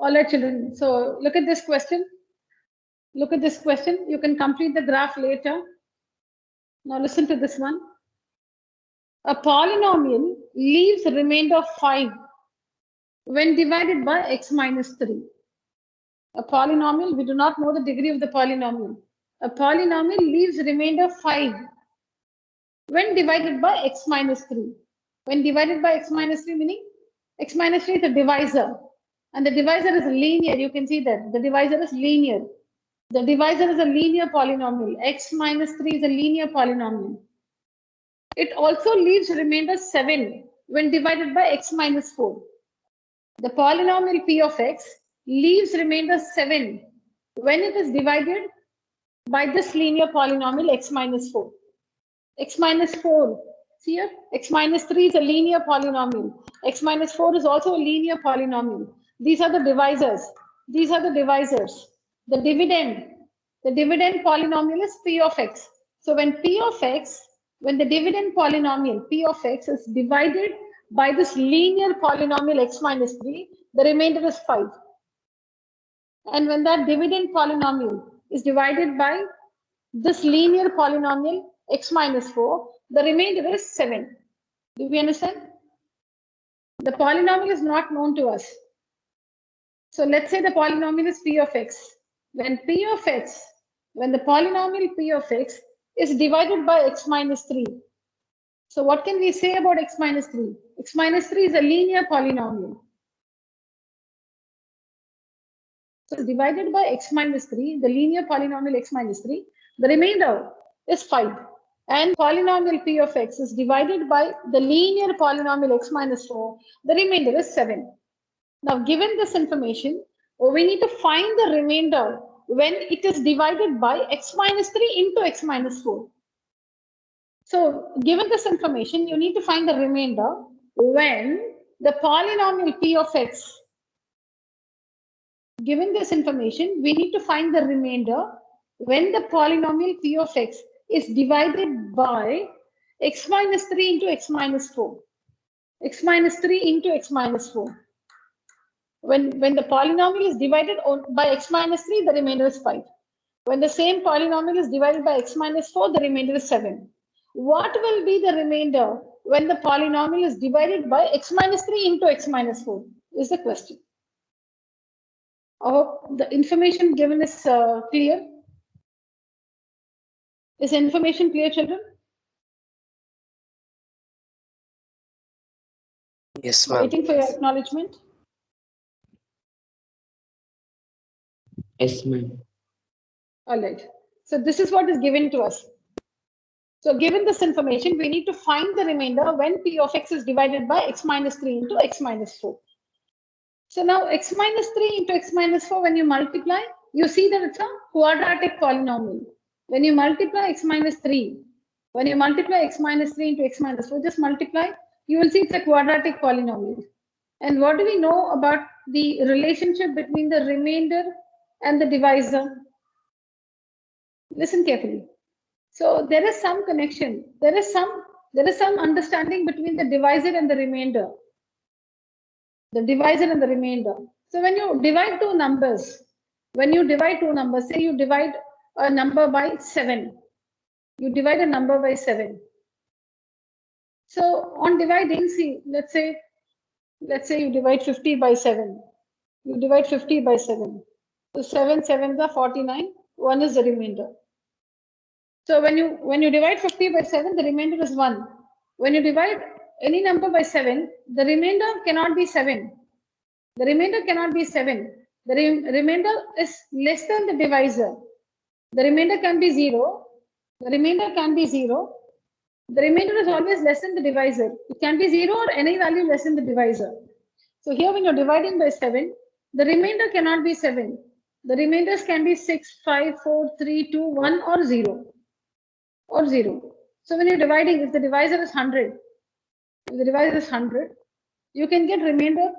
All right, children. So look at this question. Look at this question. You can complete the graph later. Now listen to this one. A polynomial leaves a remainder of 5 when divided by x minus 3. A polynomial, we do not know the degree of the polynomial. A polynomial leaves a remainder of 5 when divided by x minus 3. When divided by x minus 3 meaning x minus 3 is a divisor. And the divisor is linear. You can see that the divisor is linear. The divisor is a linear polynomial. X minus 3 is a linear polynomial. It also leaves remainder 7 when divided by x minus 4. The polynomial p of x leaves remainder 7 when it is divided by this linear polynomial x minus 4. X minus 4, see here, x minus 3 is a linear polynomial. X minus 4 is also a linear polynomial. These are the divisors. These are the divisors. The dividend polynomial is p of x. So when p of x, when the dividend polynomial p of x is divided by this linear polynomial x minus 3, the remainder is 5. And when that dividend polynomial is divided by this linear polynomial x minus 4, the remainder is 7. Do we understand? The polynomial is not known to us. So let's say the polynomial is p of x. When the polynomial p of x is divided by x minus 3. So what can we say about x minus 3? X minus 3 is a linear polynomial. So divided by x minus 3, the linear polynomial x minus 3, the remainder is 5. And polynomial p of x is divided by the linear polynomial x minus 4, the remainder is 7. Now, given this information, we need to find the remainder when it is divided by x minus 3 into x minus 4. So, given this information, you need to find the remainder when the polynomial p of x. Given this information, we need to find the remainder when the polynomial p of x is divided by x minus 3 into x minus 4. X minus 3 into x minus 4. When the polynomial is divided by x minus 3, the remainder is 5. When the same polynomial is divided by x minus 4, the remainder is 7. What will be the remainder when the polynomial is divided by x minus 3 into x minus 4 is the question. I hope the information given is clear. Is information clear, children? Yes, ma'am. Waiting for your acknowledgement. Yes, ma'am. All right. So this is what is given to us. So given this information, we need to find the remainder when p of x is divided by x minus 3 into x minus 4. So now x minus 3 into x minus 4, when you multiply, you see that it's a quadratic polynomial. When you multiply x minus 3, when you multiply x minus 3 into x minus 4, just multiply, you will see it's a quadratic polynomial. And what do we know about the relationship between the remainder and the divisor? Listen carefully. So there is some connection. There is some understanding between the divisor and the remainder. The divisor and the remainder. So when you divide two numbers, say you divide a number by 7. You divide a number by 7. So on dividing, see, let's say you divide 50 by 7. You divide 50 by 7. So 7 sevens are 49. 1 is the remainder. So when you divide 50 by 7, the remainder is 1. When you divide any number by 7, the remainder cannot be 7. The remainder cannot be 7. The remainder is less than the divisor. The remainder can be 0. The remainder can be 0. The remainder is always less than the divisor. It can be 0 or any value less than the divisor. So here when you're dividing by 7, the remainder cannot be 7. The remainders can be 6, 5, 4, 3, 2, 1 or 0. Or 0. So when you're dividing, if the divisor is 100, you can get remainder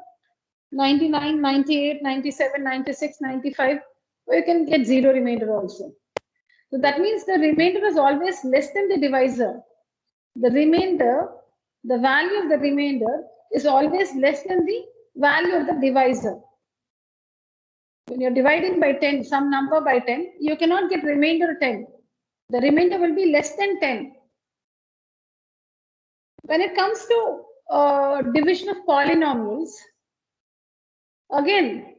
99, 98, 97, 96, 95, or you can get 0 remainder also. So that means the remainder is always less than the divisor. The value of the remainder is always less than the value of the divisor. When you're dividing by 10, some number by 10, you cannot get remainder 10. The remainder will be less than 10. When it comes to division of polynomials, again,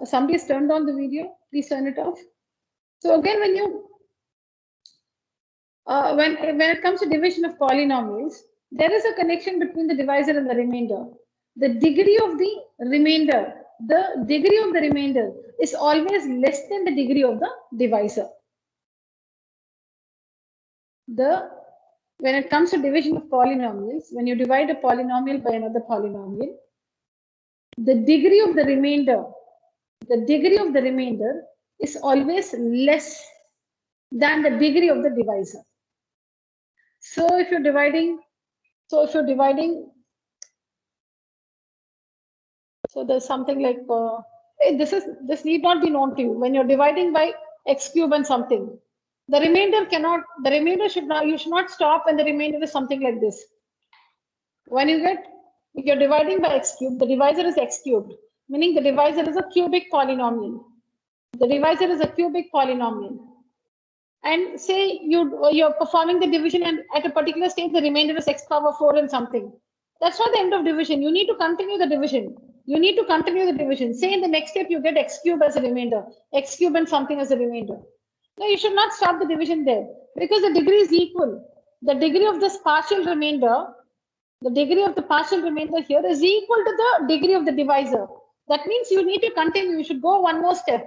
somebody's turned on the video, please turn it off. So again, when you when it comes to division of polynomials, there is a connection between the divisor and the remainder. The degree of the remainder is always less than the degree of the divisor. When it comes to division of polynomials, when you divide a polynomial by another polynomial, the degree of the remainder is always less than the degree of the divisor. So if you're dividing, so there's something like this need not be known to you. When you're dividing by x cube and something, the remainder should not, you should not stop when the remainder is something like this. When if you're dividing by x cube, the divisor is x cubed, meaning the divisor is a cubic polynomial. The divisor is a cubic polynomial. And say you're performing the division, and at a particular stage the remainder is x power 4 and something. That's not the end of division. You need to continue the division. Say in the next step you get x cube as a remainder, x cube and something as a remainder. No, you should not stop the division there, because the degree is equal. The degree of this partial remainder, here is equal to the degree of the divisor. That means you need to continue. You should go one more step.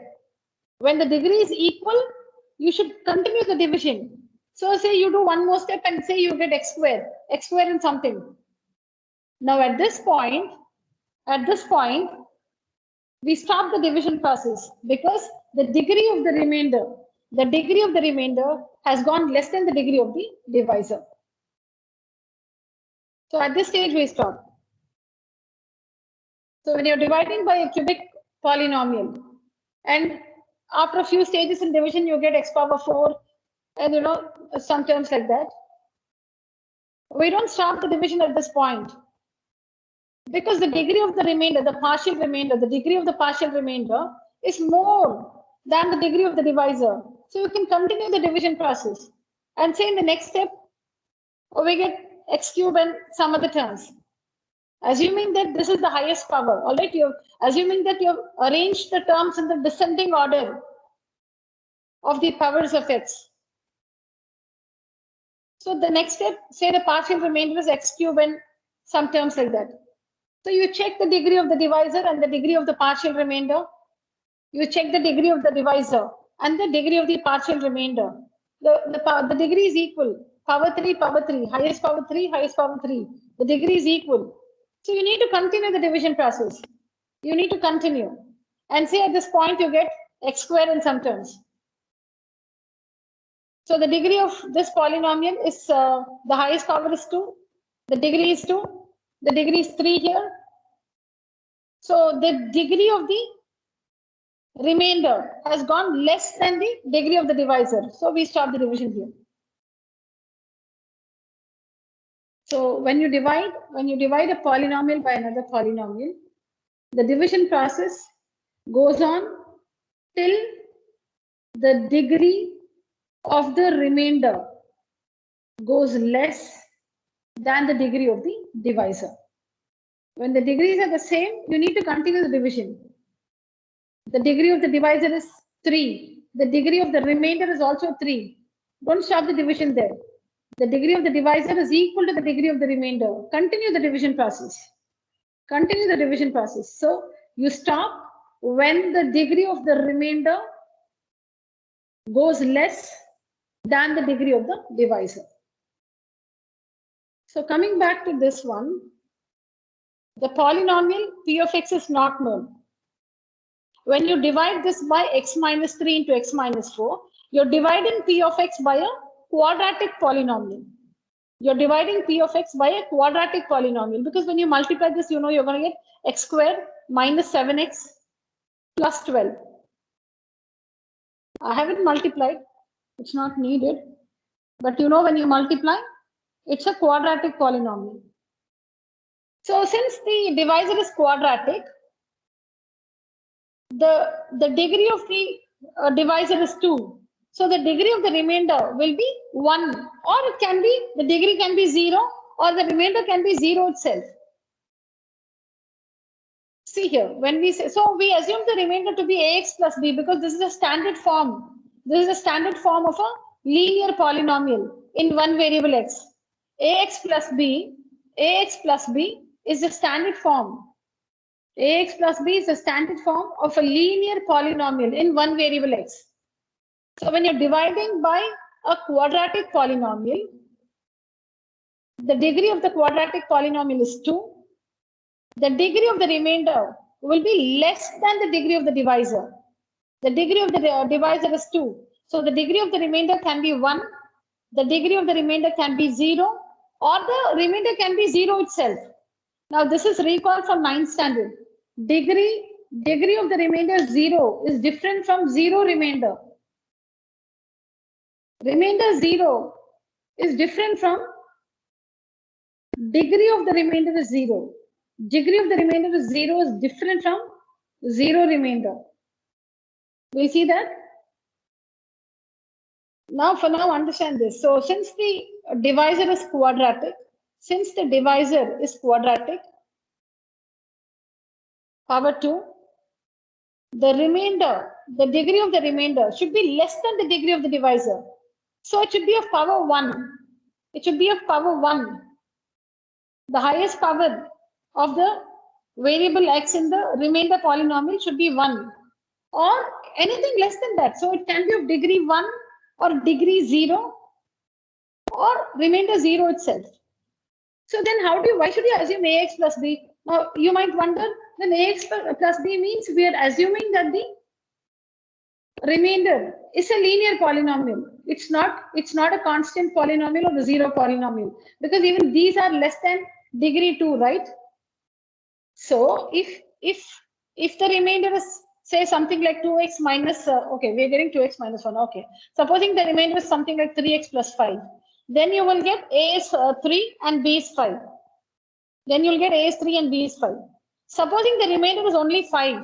When the degree is equal, you should continue the division. So say you do one more step and say you get x square and something. Now at this point, we stop the division process, because the degree of the remainder has gone less than the degree of the divisor. So at this stage we stop. So when you're dividing by a cubic polynomial, and after a few stages in division, you get x power 4 and some terms like that. We don't stop the division at this point, because the degree of the remainder, the degree of the partial remainder is more than the degree of the divisor. So you can continue the division process and say in the next step, we get x cube and some other terms. Assuming that this is the highest power, all right, assuming that you've arranged the terms in the descending order of the powers of x. So the next step, say the partial remainder is x cube and some terms like that. So you check the degree of the divisor and the degree of the partial remainder. You check the degree of the divisor and the degree of the partial remainder. The degree is equal. Power 3, highest power 3, highest power 3. The degree is equal. So you need to continue the division process. You need to continue. And say at this point you get x square in some terms. So the degree of this polynomial is the highest power is 2. The degree is 2. The degree is 3 here. So the degree of the remainder has gone less than the degree of the divisor. So we stop the division here. So when you divide a polynomial by another polynomial, the division process goes on till the degree of the remainder goes less than the degree of the divisor. When the degrees are the same, you need to continue the division. The degree of the divisor is 3. The degree of the remainder is also 3. Don't stop the division there. The degree of the divisor is equal to the degree of the remainder. Continue the division process. So you stop when the degree of the remainder goes less than the degree of the divisor. So coming back to this one, the polynomial p of x is not known. When you divide this by x minus 3 into x minus 4, you're dividing p of x by a quadratic polynomial. Because when you multiply this, you're going to get x squared minus 7x plus 12. I haven't multiplied. It's not needed. But when you multiply, it's a quadratic polynomial. So since the divisor is quadratic, the degree of the divisor is 2. So the degree of the remainder will be 1, or it can be, the degree can be 0, or the remainder can be 0 itself. See here, when we say, so we assume the remainder to be ax plus b because this is a standard form. This is a standard form of a linear polynomial in one variable x. Ax plus b is the standard form. Ax plus b is the standard form of a linear polynomial in one variable x. So when you're dividing by a quadratic polynomial, the degree of the quadratic polynomial is 2. The degree of the remainder will be less than the degree of the divisor. The degree of the divisor is 2. So the degree of the remainder can be 1. The degree of the remainder can be 0, or the remainder can be 0 itself. Now this is recalled from 9th standard. Degree of the remainder 0 is different from 0 remainder. Remainder 0 is different from degree of the remainder is 0. Degree of the remainder is 0 is different from 0 remainder. We see that? Now for now understand this. So since the divisor is quadratic, power 2, the remainder, the degree of the remainder should be less than the degree of the divisor. So it should be of power 1. It should be of power 1. The highest power of the variable x in the remainder polynomial should be 1, or anything less than that. So it can be of degree 1 or degree 0 or remainder 0 itself. So then why should you assume ax plus b? Now you might wonder, then ax plus b means we are assuming that the remainder is a linear polynomial. It's not a constant polynomial or a 0 polynomial, because even these are less than degree 2, right? So if the remainder is, say, something like 2x minus, okay, we're getting 2x minus 1, okay. Supposing the remainder is something like 3x plus 5, then you will get a is 3 and b is 5. Then you'll get a is 3 and b is 5. Supposing the remainder is only 5,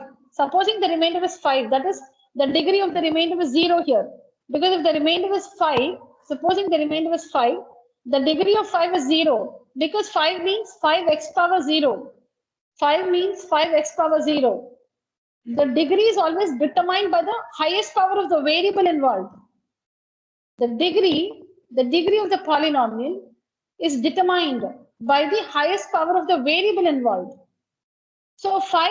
that is, the degree of the remainder is 0 here. Because if the remainder is 5, supposing the remainder is 5, the degree of 5 is 0, because 5 means 5x power 0. 5 means 5x power 0. The degree is always determined by the highest power of the variable involved. The degree of the polynomial is determined by the highest power of the variable involved. So 5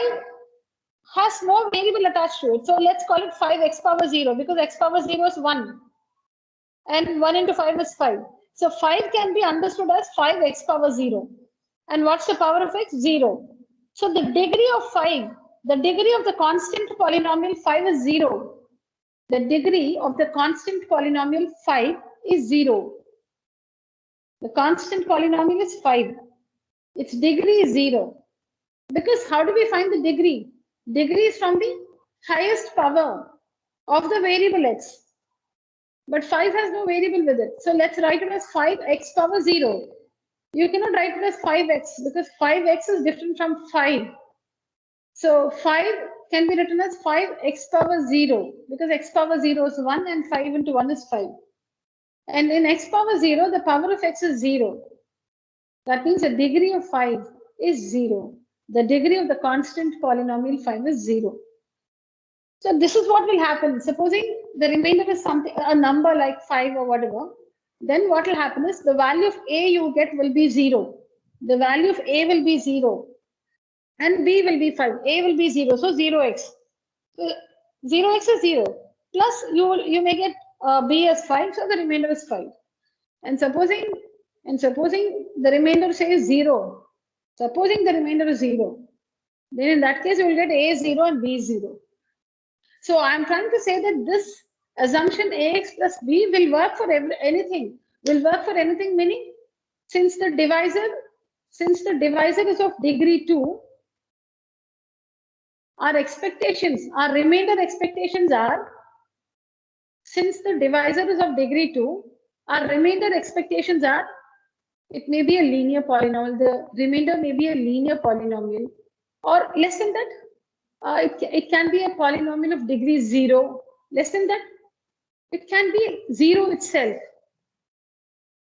has no variable attached to it. So let's call it 5x power 0, because x power 0 is 1. And 1 into 5 is 5. So 5 can be understood as 5x power 0. And what's the power of x? 0. So the degree of 5, the degree of the constant polynomial 5 is 0. The degree of the constant polynomial 5 is 0. The constant polynomial is 5. Its degree is 0. Because how do we find the degree? Degree is from the highest power of the variable x. But 5 has no variable with it. So let's write it as 5x power 0. You cannot write it as 5x because 5x is different from 5. So 5 can be written as 5x power 0 because x power 0 is 1 and 5 into 1 is 5. And in x power 0, the power of x is 0. That means the degree of 5 is 0. The degree of the constant polynomial 5 is 0. So this is what will happen. Supposing the remainder is something, a number like 5 or whatever, then what will happen is the value of a you get will be 0. The value of a will be 0. And b will be 5. A will be 0. So 0x. So 0x is 0. Plus you may get b as 5. So the remainder is 5. And supposing the remainder says 0. Supposing the remainder is 0. Then in that case you will get a is 0 and b is 0. So I'm trying to say that this assumption ax plus b will work for anything. Will work for anything, meaning since the divisor is of degree 2, our remainder expectations are, since the divisor is of degree 2, our remainder expectations are, it may be a linear polynomial, the remainder may be a linear polynomial, or less than that, It can be a polynomial of degree 0. Less than that, it can be 0 itself.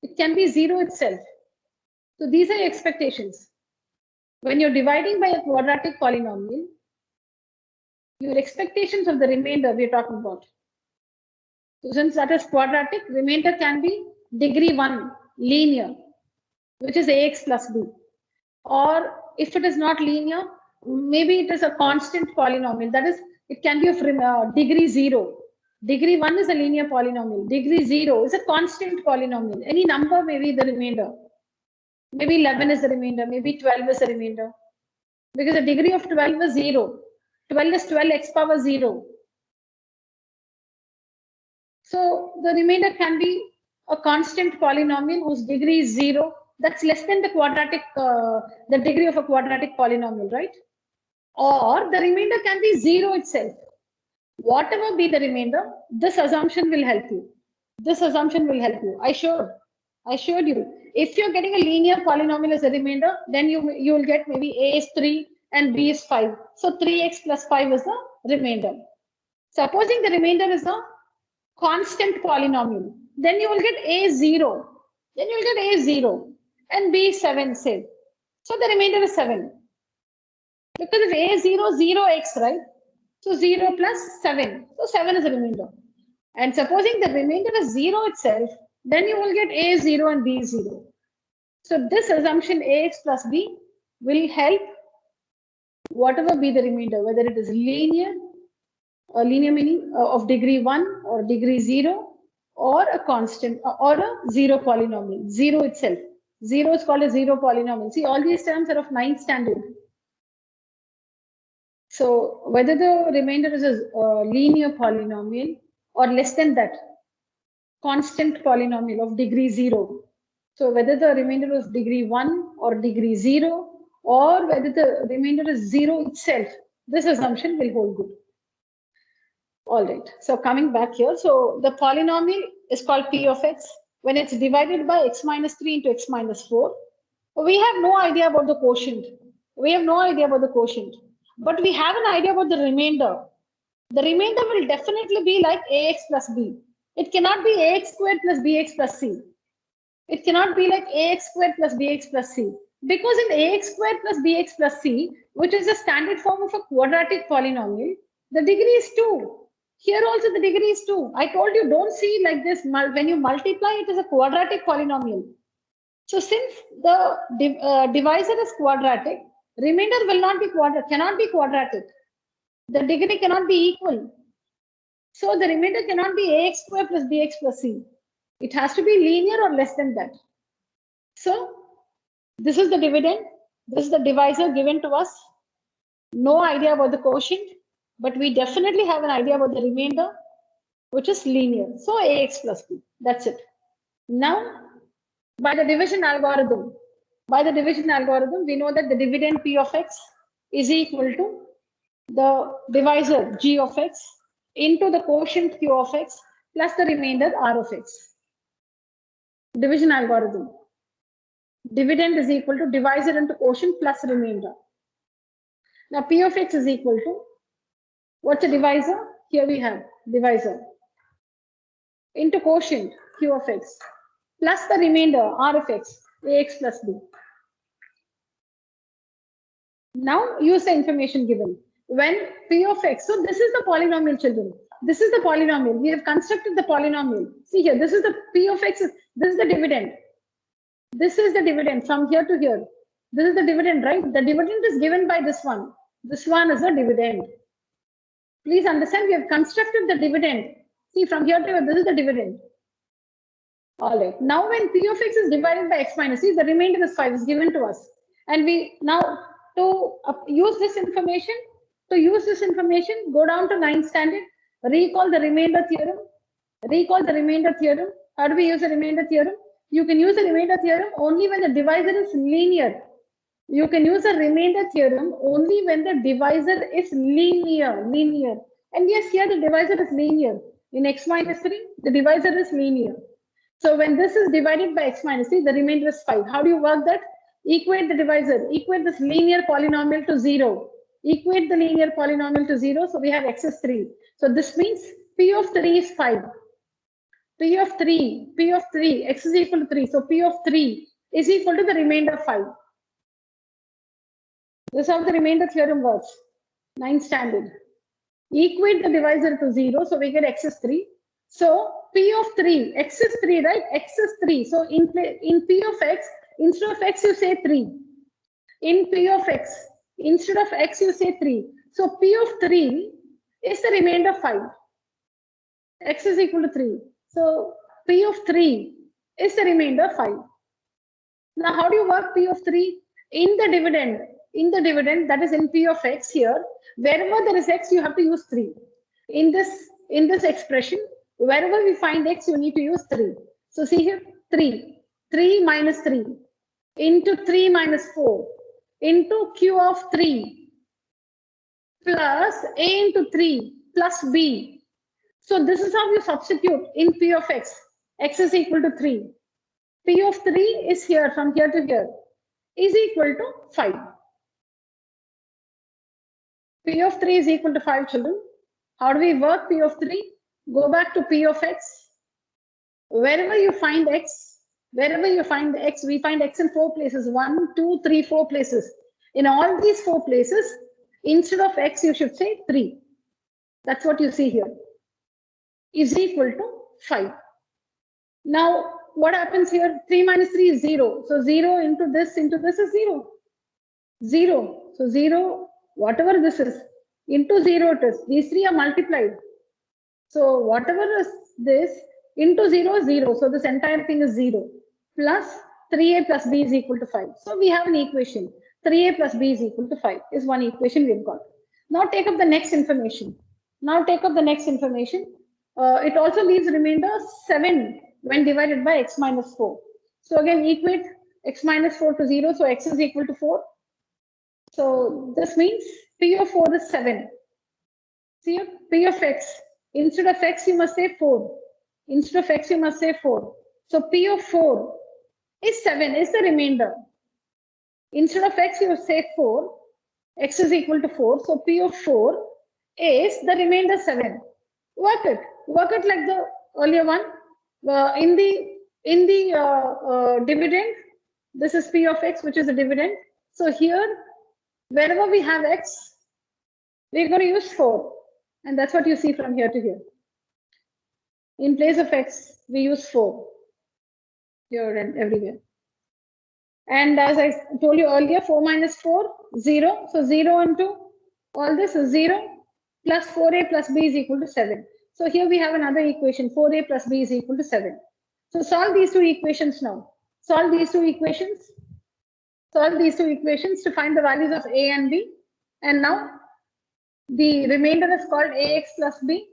It can be 0 itself. So these are your expectations. When you're dividing by a quadratic polynomial, your expectations of the remainder we're talking about. So since that is quadratic, remainder can be degree 1, linear, which is ax plus b. Or if it is not linear, maybe it is a constant polynomial. That is, it can be of degree 0. Degree 1 is a linear polynomial. Degree 0 is a constant polynomial. Any number may be the remainder. Maybe 11 is the remainder. Maybe 12 is the remainder. Because the degree of 12 is 0. 12 is 12x power 0. So the remainder can be a constant polynomial whose degree is 0. That's less than the quadratic, the degree of a quadratic polynomial, right? Or the remainder can be 0 itself. Whatever be the remainder, this assumption will help you. This assumption will help you. I showed you. If you're getting a linear polynomial as a remainder, then you will get maybe a is 3 and b is 5. So 3x plus 5 is the remainder. Supposing the remainder is a constant polynomial, then you will get a 0. Then you will get a 0 and b 7, say. So the remainder is 7. Because if a is 0, 0x, right? So 0 plus 7. So 7 is the remainder. And supposing the remainder is 0 itself, then you will get a is 0 and b is 0. So this assumption ax plus b will help whatever be the remainder, whether it is linear, a linear meaning of degree 1 or degree 0, or a constant or a 0 polynomial. 0 itself. 0 is called a 0 polynomial. See, all these terms are of 9th standard. So whether the remainder is a linear polynomial or less than that, constant polynomial of degree 0. So whether the remainder is degree 1 or degree 0, or whether the remainder is 0 itself, this assumption will hold good. All right, so coming back here, so the polynomial is called p of x. When it's divided by x minus 3 into x minus 4, we have no idea about the quotient. We have no idea about the quotient, but we have an idea about the remainder. The remainder will definitely be like ax plus b. It cannot be ax squared plus bx plus c. It cannot be like ax squared plus bx plus c. Because in ax squared plus bx plus c, which is the standard form of a quadratic polynomial, the degree is 2. Here also the degree is 2. I told you, don't see like this. When you multiply, it is a quadratic polynomial. So since the divisor is quadratic, remainder will not be cannot be quadratic. The degree cannot be equal. So the remainder cannot be ax squared plus bx plus c. It has to be linear or less than that. So this is the dividend. This is the divisor given to us. No idea about the quotient, but we definitely have an idea about the remainder, which is linear. So ax plus b. That's it. Now, by the division algorithm, we know that the dividend p of x is equal to the divisor g of x into the quotient q of x plus the remainder r of x. Division algorithm. Dividend is equal to divisor into quotient plus remainder. Now p of x is equal to, what's a divisor? Here we have divisor into quotient q of x plus the remainder r of x, ax plus b. Now use the information given. When p of x, so this is the polynomial, children. This is the polynomial. We have constructed the polynomial. See here, this is the p of x, this is the dividend. This is the dividend from here to here. This is the dividend, right? The dividend is given by this one. This one is a dividend. Please understand, we have constructed the dividend. See, from here to here, this is the dividend. All right. Now, when p of x is divided by x minus, see, the remainder is 5 is given to us. And we now, to use this information, go down to 9th standard, recall the remainder theorem. How do we use the remainder theorem? You can use the remainder theorem only when the divisor is linear. You can use the remainder theorem only when the divisor is linear. And yes, here the divisor is linear. In x minus 3, the divisor is linear. So when this is divided by x minus 3, the remainder is 5. How do you work that? Equate the divisor. Equate this linear polynomial to 0. Equate the linear polynomial to 0. So we have x is 3. So this means P of 3 is 5. P of 3, x is equal to 3. So P of 3 is equal to the remainder of 5. This is how the remainder theorem works. 9th standard. Equate the divisor to 0. So we get x is 3. So P of 3, x is 3, right? X is 3. So in P of x, instead of x, you say 3. In P of x, instead of x, you say 3. So P of 3 is the remainder of 5. X is equal to 3. So P of 3 is the remainder of 5. Now, how do you work P of 3? In the dividend, that is in P of x here, wherever there is x, you have to use 3. In this expression, wherever we find x, you need to use 3. So see here, 3. 3 minus 3 into 3 minus 4 into q of 3 plus a into 3 plus b. So this is how you substitute in P of x. X is equal to 3. P of 3 is here, from here to here, is equal to 5. P of 3 is equal to 5, children. How do we work P of 3? Go back to P of x. Wherever you find x, we find x in 4 places. 1, 2, 3, 4 places. In all these 4 places, instead of x, you should say 3. That's what you see here. Is equal to 5. Now, what happens here? 3 minus 3 is 0. So 0 into this is 0. 0. So 0, whatever this is, into 0 it is. These 3 are multiplied. So whatever is this, into 0 is 0. So this entire thing is 0. Plus 3a plus b is equal to 5. So we have an equation. 3a plus b is equal to 5 is one equation we've got. Now take up the next information. It also leaves remainder 7 when divided by x minus 4. So again, equate x minus 4 to 0. So x is equal to 4. So this means P of 4 is 7. See, P of x. Instead of x, you must say 4. So P of 4 is 7, is the remainder. Instead of x, you say 4. X is equal to 4. So P of 4 is the remainder 7. Work it like the earlier one. In the dividend, this is P of x, which is the dividend. So here, wherever we have x, we're going to use 4. And that's what you see from here to here. In place of x, we use 4 here and everywhere. And as I told you earlier, 4 minus 4, 0. So 0 into all this is 0 plus 4a plus b is equal to 7. So here we have another equation, 4a plus b is equal to 7. So solve these two equations now. Solve these two equations to find the values of a and b. And now the remainder is called ax plus b.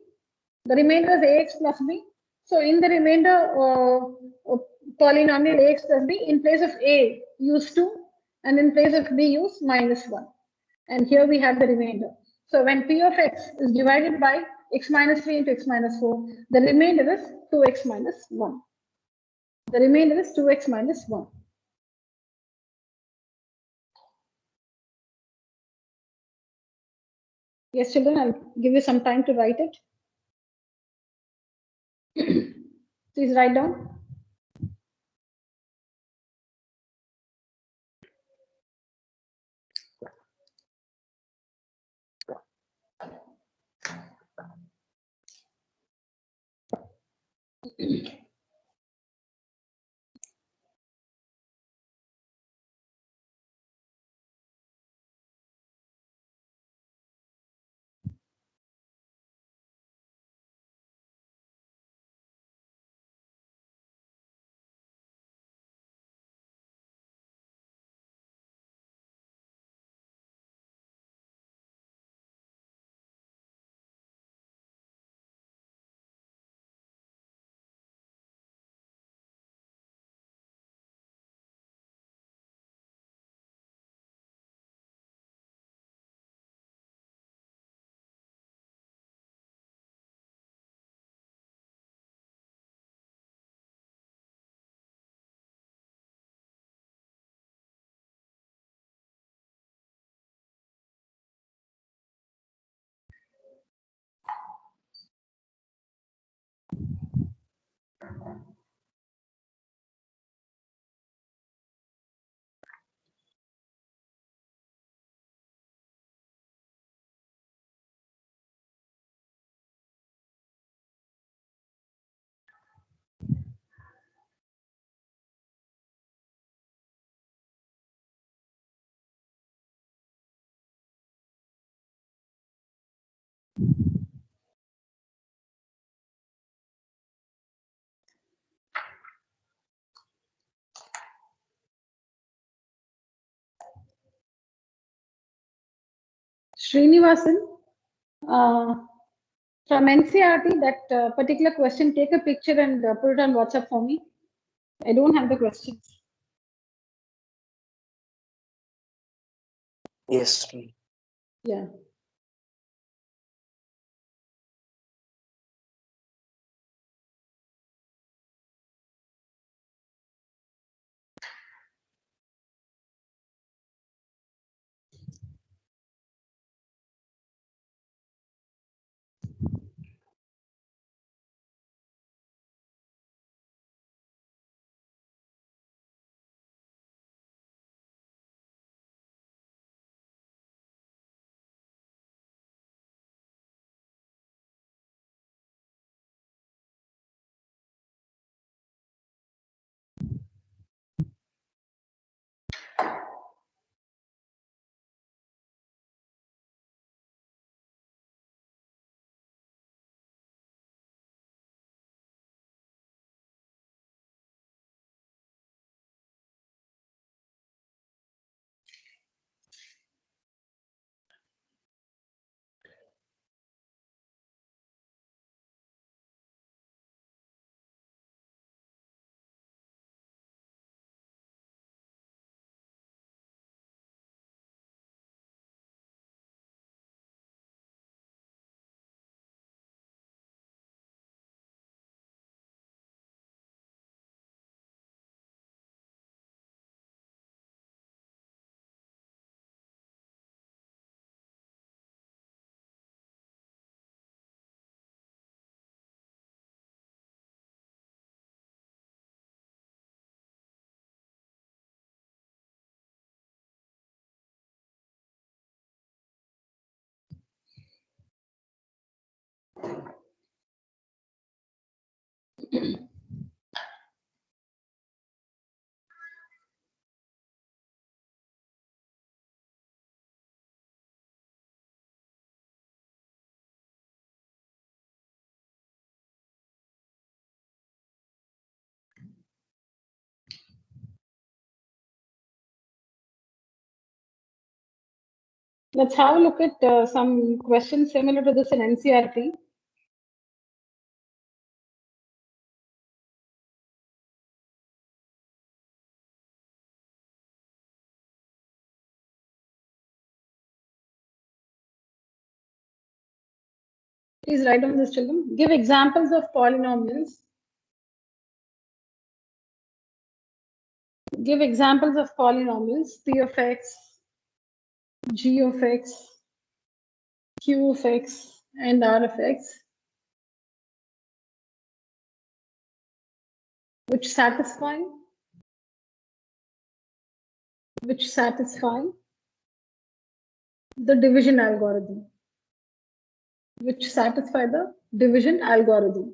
The remainder is ax plus b. So in the remainder polynomial ax plus b, in place of a, use 2, and in place of b, use minus 1. And here we have the remainder. So when P of x is divided by x minus 3 into x minus 4, the remainder is 2x minus 1. The remainder is 2x minus 1. Yes, children, I'll give you some time to write it. Please write down. Srinivasan, from NCRT, that particular question, take a picture and put it on WhatsApp for me. I don't have the questions. Yes. Yeah. Let's have a look at some questions similar to this in NCRT. Please write down this, children. Give examples of polynomials. Give examples of polynomials, P of x, G of x, Q of x, and R of x, which satisfy the division algorithm. Which satisfy the division algorithm.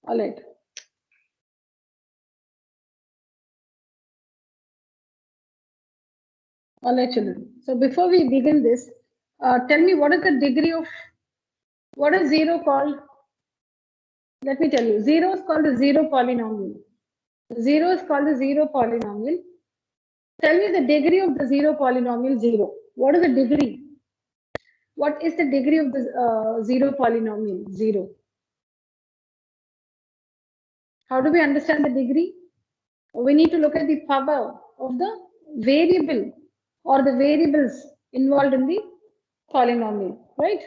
All right. All right, children. So before we begin this, tell me what is the degree of, what is zero called? Let me tell you, zero is called a zero polynomial. Zero is called a zero polynomial. Tell me the degree of the zero polynomial zero. What is the degree? What is the degree of the zero polynomial zero? How do we understand the degree? We need to look at the power. of the variable or the variables involved in the polynomial, right?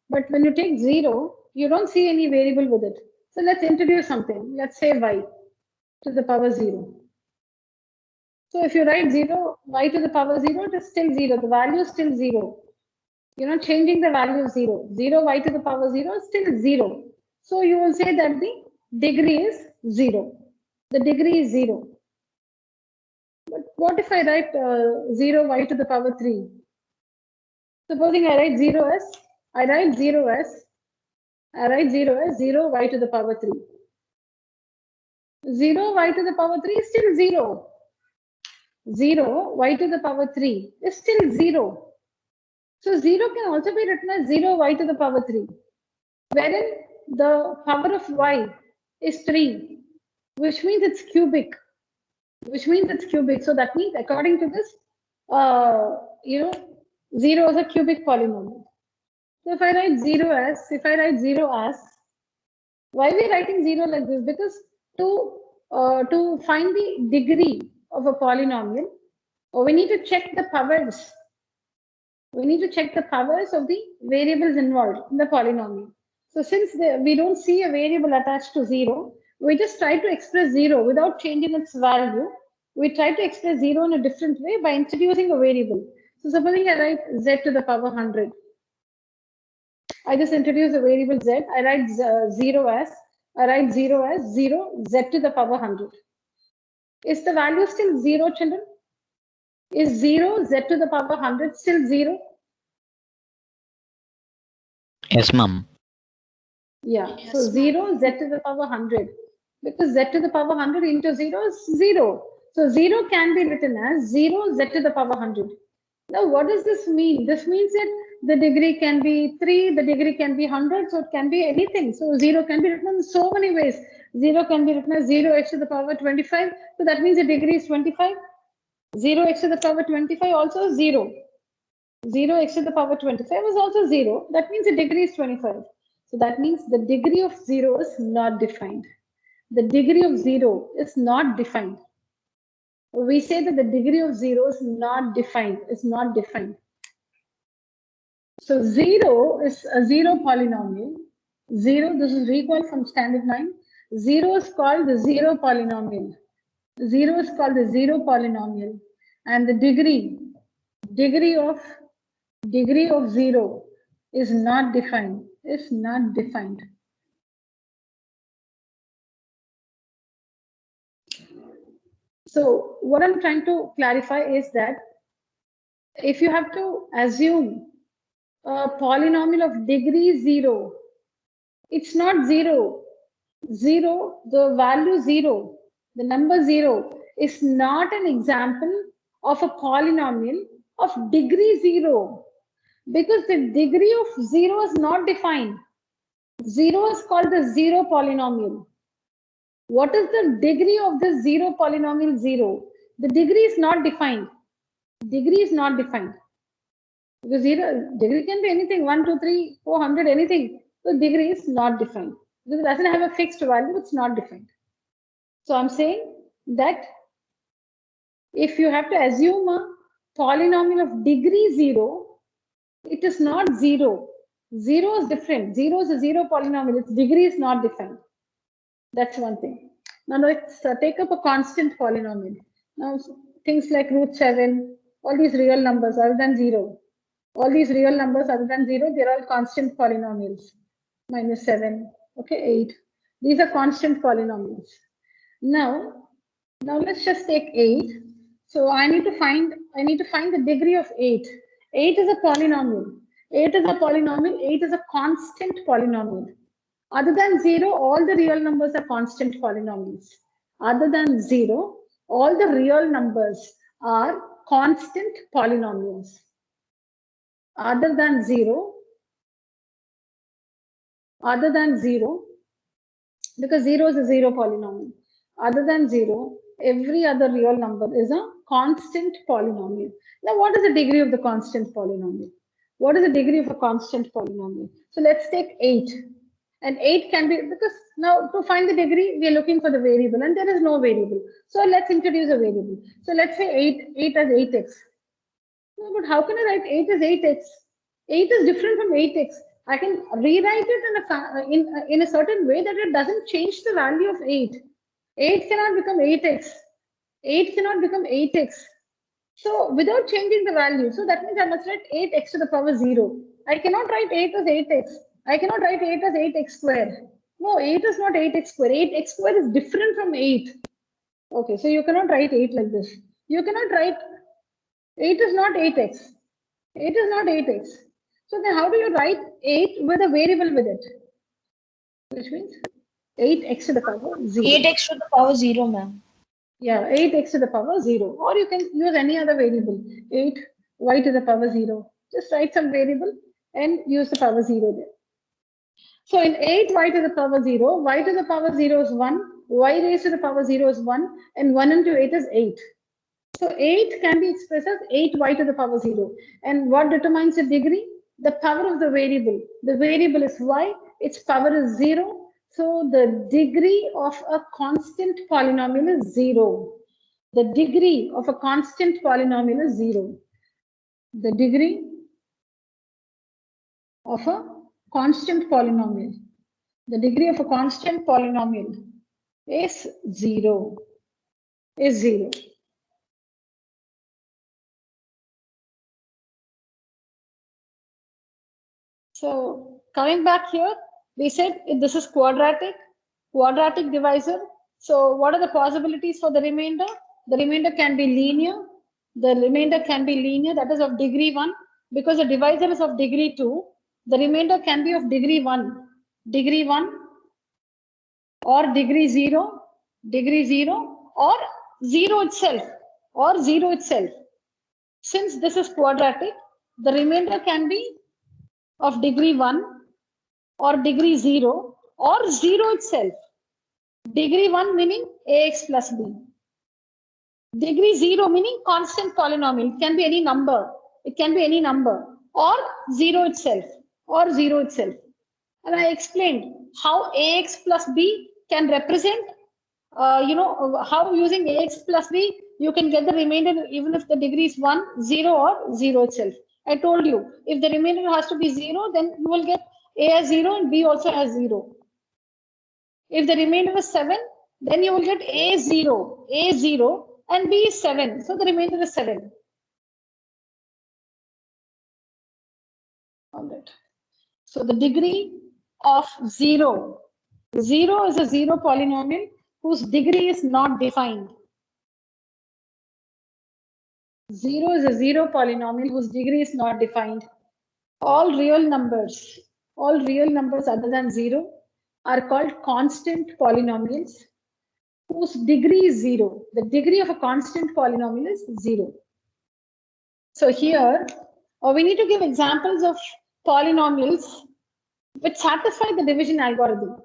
But when you take 0, you don't see any variable with it. So let's introduce something. Let's say y to the power 0. So if you write 0, y to the power 0, it is still 0. The value is still 0. You're not changing the value of 0. 0 y to the power 0 is still 0. So you will say that the degree is 0. The degree is 0. But what if I write 0 y to the power 3? Supposing I write 0 as, I write 0 as 0 y to the power 3. 0 y to the power 3 is still 0. 0 y to the power 3 is still 0. So 0 can also be written as 0 y to the power 3, wherein the power of y is 3, which means it's cubic. So that means according to this, 0 is a cubic polynomial. So if I write 0 as, why are we writing 0 like this? Because to find the degree of a polynomial, we need to check the powers. We need to check the powers of the variables involved in the polynomial. So since we don't see a variable attached to 0, we just try to express 0 without changing its value. We try to express 0 in a different way by introducing a variable. So supposing I write z to the power 100. I just introduce a variable z. I write 0 as 0 z to the power 100. Is the value still 0, children? Is 0 z to the power 100 still 0? Yes, ma'am. Yeah, so 0 z to the power 100, because z to the power 100 into 0 is 0. So 0 can be written as 0 z to the power 100. Now, what does this mean? This means that the degree can be 3, the degree can be 100, so it can be anything. So 0 can be written in so many ways. 0 can be written as 0x to the power 25, so that means the degree is 25. 0x to the power 25 also 0. 0x to the power 25 is also 0. That means the degree is 25. So that means the degree of 0 is not defined. The degree of 0 is not defined. We say that the degree of 0 is not defined. It's not defined. So 0 is a 0 polynomial. 0, this is recall from standard 9. 0 is called the 0 polynomial. 0 is called the 0 polynomial. And the degree of 0 is not defined. Is not defined. So what I'm trying to clarify is that if you have to assume a polynomial of degree 0, it's not 0. 0, the value 0, the number 0 is not an example of a polynomial of degree 0, because the degree of 0 is not defined. 0 is called the 0 polynomial. What is the degree of the 0 polynomial 0? The degree is not defined. Degree is not defined. Because degree can be anything, 1, 2, 3, 400, anything. So degree is not defined. Because it doesn't have a fixed value, it's not defined. So I'm saying that if you have to assume a polynomial of degree 0, it is not 0. 0 is different. 0 is a 0 polynomial. Its degree is not defined. That's one thing. Now let's take up a constant polynomial. Now things like root 7, all these real numbers other than 0. All these real numbers other than 0, they're all constant polynomials. Minus 7, okay, 8. These are constant polynomials. Now let's just take 8. So I need to find the degree of 8. 8 is a polynomial. 8 is a polynomial. 8 is a constant polynomial. Other than 0, all the real numbers are constant polynomials. Other than 0, all the real numbers are constant polynomials. Other than 0, because 0 is a 0 polynomial. Other than 0, every other real number is a constant polynomial. Now, what is the degree of the constant polynomial? What is the degree of a constant polynomial? So let's take 8. And 8 can be, because now to find the degree, we are looking for the variable and there is no variable. So let's introduce a variable. So let's say 8 as 8x. No, but how can I write 8 as 8x? 8 is different from 8x. I can rewrite it in a certain way that it doesn't change the value of 8. 8 cannot become 8x. 8 cannot become 8x. So without changing the value, so that means I must write 8x to the power 0. I cannot write 8 as 8x. I cannot write 8 as 8x square. No, 8 is not 8x square. 8x square is different from 8. Okay, so you cannot write 8 like this. You cannot write 8 is not 8x. 8 is not 8x. So then how do you write 8 with a variable with it? Which means 8x to the power 0. 8x to the power 0, ma'am. Yeah, 8x to the power 0. Or you can use any other variable. 8y to the power 0. Just write some variable and use the power 0 there. So in 8y to the power 0, y to the power 0 is 1, y raised to the power 0 is 1, and 1 into 8 is 8. So 8 can be expressed as 8y to the power 0. And what determines the degree? The power of the variable. The variable is y, its power is 0. So the degree of a constant polynomial is 0. The degree of a constant polynomial is 0. The degree of a constant polynomial. The degree of a constant polynomial is 0. Is 0. So coming back here, we said this is quadratic divisor. So what are the possibilities for the remainder? The remainder can be linear. The remainder can be linear, that is of degree 1. Because the divisor is of degree 2, the remainder can be of degree 1. Degree 1 or degree 0, or 0 itself, or 0 itself. Since this is quadratic, the remainder can be of degree 1 or degree 0 or 0 itself. Degree 1 meaning ax plus b. Degree 0 meaning constant polynomial. It can be any number. It can be any number or 0 itself, or 0 itself. And I explained how ax plus b can represent, how using ax plus b, you can get the remainder even if the degree is 1, 0 or 0 itself. I told you, if the remainder has to be 0, then you will get a as 0 and b also has 0. If the remainder is 7, then you will get a0, and b is 7. So the remainder is 7. All right. So the degree of 0. 0 is a 0 polynomial whose degree is not defined. 0 is a 0 polynomial whose degree is not defined. All real numbers other than 0 are called constant polynomials whose degree is 0. The degree of a constant polynomial is 0. So here, we need to give examples of polynomials which satisfy the division algorithm.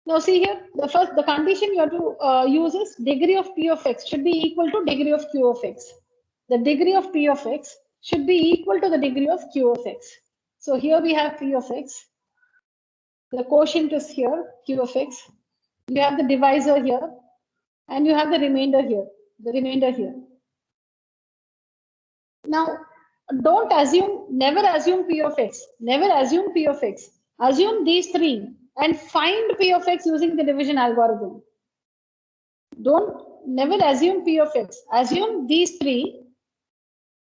Now see here, the condition you have to use is degree of p of x should be equal to degree of q of x. The degree of p of x should be equal to the degree of q of x. So here we have p of x. The quotient is here, q of x. You have the divisor here, and you have the remainder here. Now, never assume p of x. Assume these three and find p of x using the division algorithm. Never assume p of x. Assume these three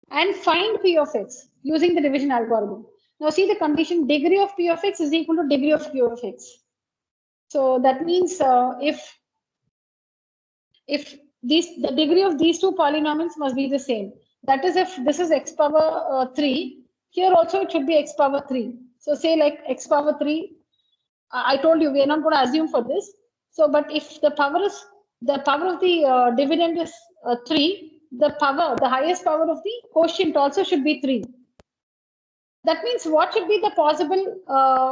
and find p of x using the division algorithm. Now see the condition, degree of p of x is equal to degree of q of x. So that means if the degree of these two polynomials must be the same. That is, if this is x power 3, here also it should be x power 3. So say like x power 3, I told you we are not going to assume for this. So, but if the power of the dividend is 3, the highest power of the quotient also should be 3. That means what should be the possible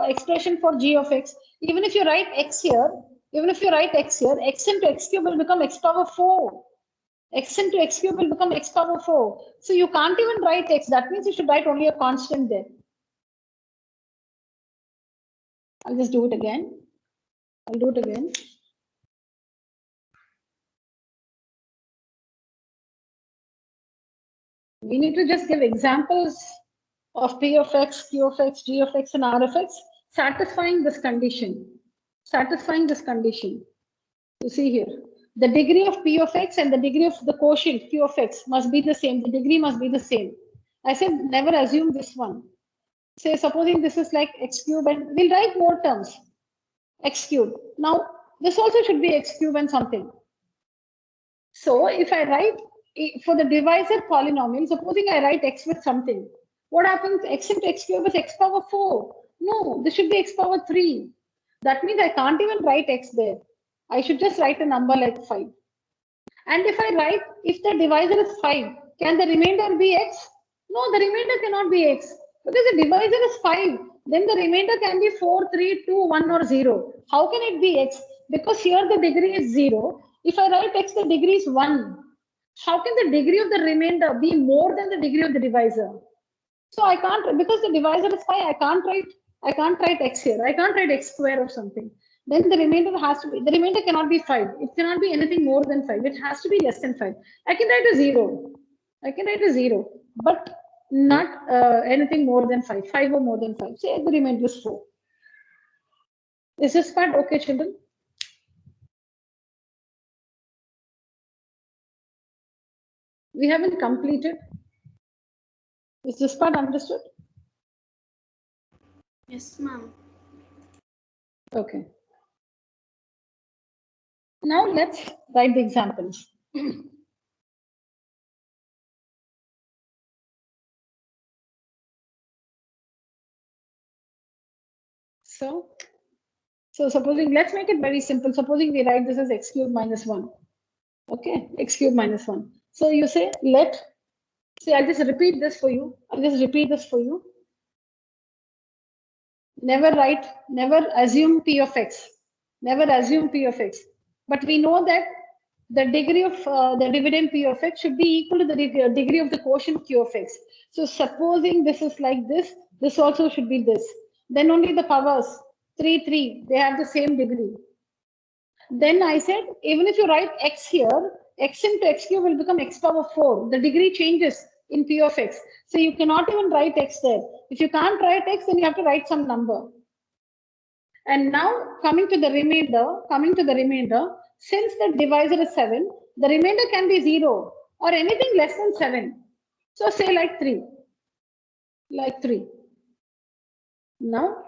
expression for g of x? Even if you write x here, x into x cube will become x power 4. X into x cube will become x power 4. So you can't even write x. That means you should write only a constant there. I'll just do it again. I'll do it again. We need to just give examples of P of x, Q of x, G of x, and R of x, satisfying this condition. Satisfying this condition. You see here, the degree of P of x and the degree of the quotient Q of x must be the same. The degree must be the same. I said never assume this one. Say supposing this is like x cube, and we'll write more terms. X cube. Now this also should be x cube and something. So if I write for the divisor polynomial, supposing I write x with something, what happens? X into x cube is x power 4. No, this should be x power 3. That means I can't even write x there. I should just write a number like 5. And if I write, if the divisor is 5, can the remainder be x? No, the remainder cannot be x. Because the divisor is 5, then the remainder can be 4, 3, 2, 1 or 0. How can it be x? Because here the degree is 0. If I write x, the degree is 1. How can the degree of the remainder be more than the degree of the divisor? So I can't, because the divisor is 5, I can't write x here. I can't write x square or something. Then the remainder has to be, the remainder cannot be 5. It cannot be anything more than 5. It has to be less than 5. I can write a 0. I can write a 0, but not anything more than 5. 5 or more than 5. Say the remainder is 4. Is this part okay, children? We haven't completed. Is this part understood? Yes, ma'am. Okay. Now let's write the examples. So supposing, let's make it very simple. Supposing we write this as x cube minus 1. Okay, x cube minus 1. So you say, I'll just repeat this for you. Never assume P of x. Never assume P of x. But we know that the degree of the dividend P of x should be equal to the degree of the quotient Q of x. So supposing this is like this, this also should be this. Then only the powers 3, 3, they have the same degree. Then I said, even if you write x here, x into x cube will become x power 4. The degree changes in P of x. So you cannot even write x there. If you can't write x, then you have to write some number. And now coming to the remainder, since the divisor is 7, the remainder can be 0 or anything less than 7. So say like 3. Now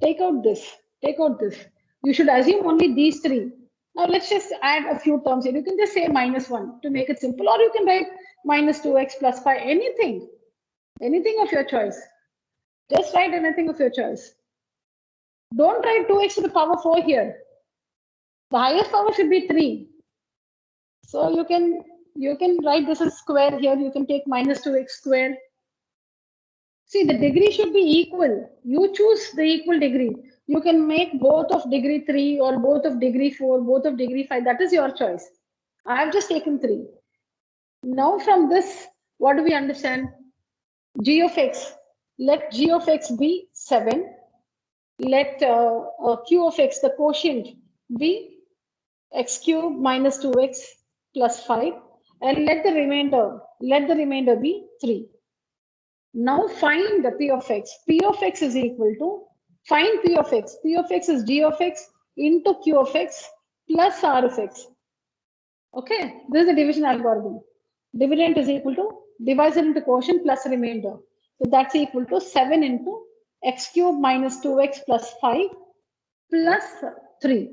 take out this. You should assume only these 3. Now let's just add a few terms here. You can just say minus 1 to make it simple, or you can write minus 2x plus 5, anything of your choice. Just write anything of your choice. Don't write 2x to the power 4 here. The highest power should be 3. So you can write this as square here. You can take minus 2x square. See, the degree should be equal. You choose the equal degree. You can make both of degree 3 or both of degree 4, both of degree 5. That is your choice. I have just taken 3. Now from this, what do we understand? G of x. Let G of x be 7. Let Q of x, the quotient, be x cube minus 2x plus 5. And let the remainder be 3. Now find the P of x. P of x is equal to, find P of x. P of x is G of x into Q of x plus R of x. Okay, this is the division algorithm. Dividend is equal to divisor into quotient plus remainder. So that's equal to 7 into x cube minus 2x plus 5 plus 3.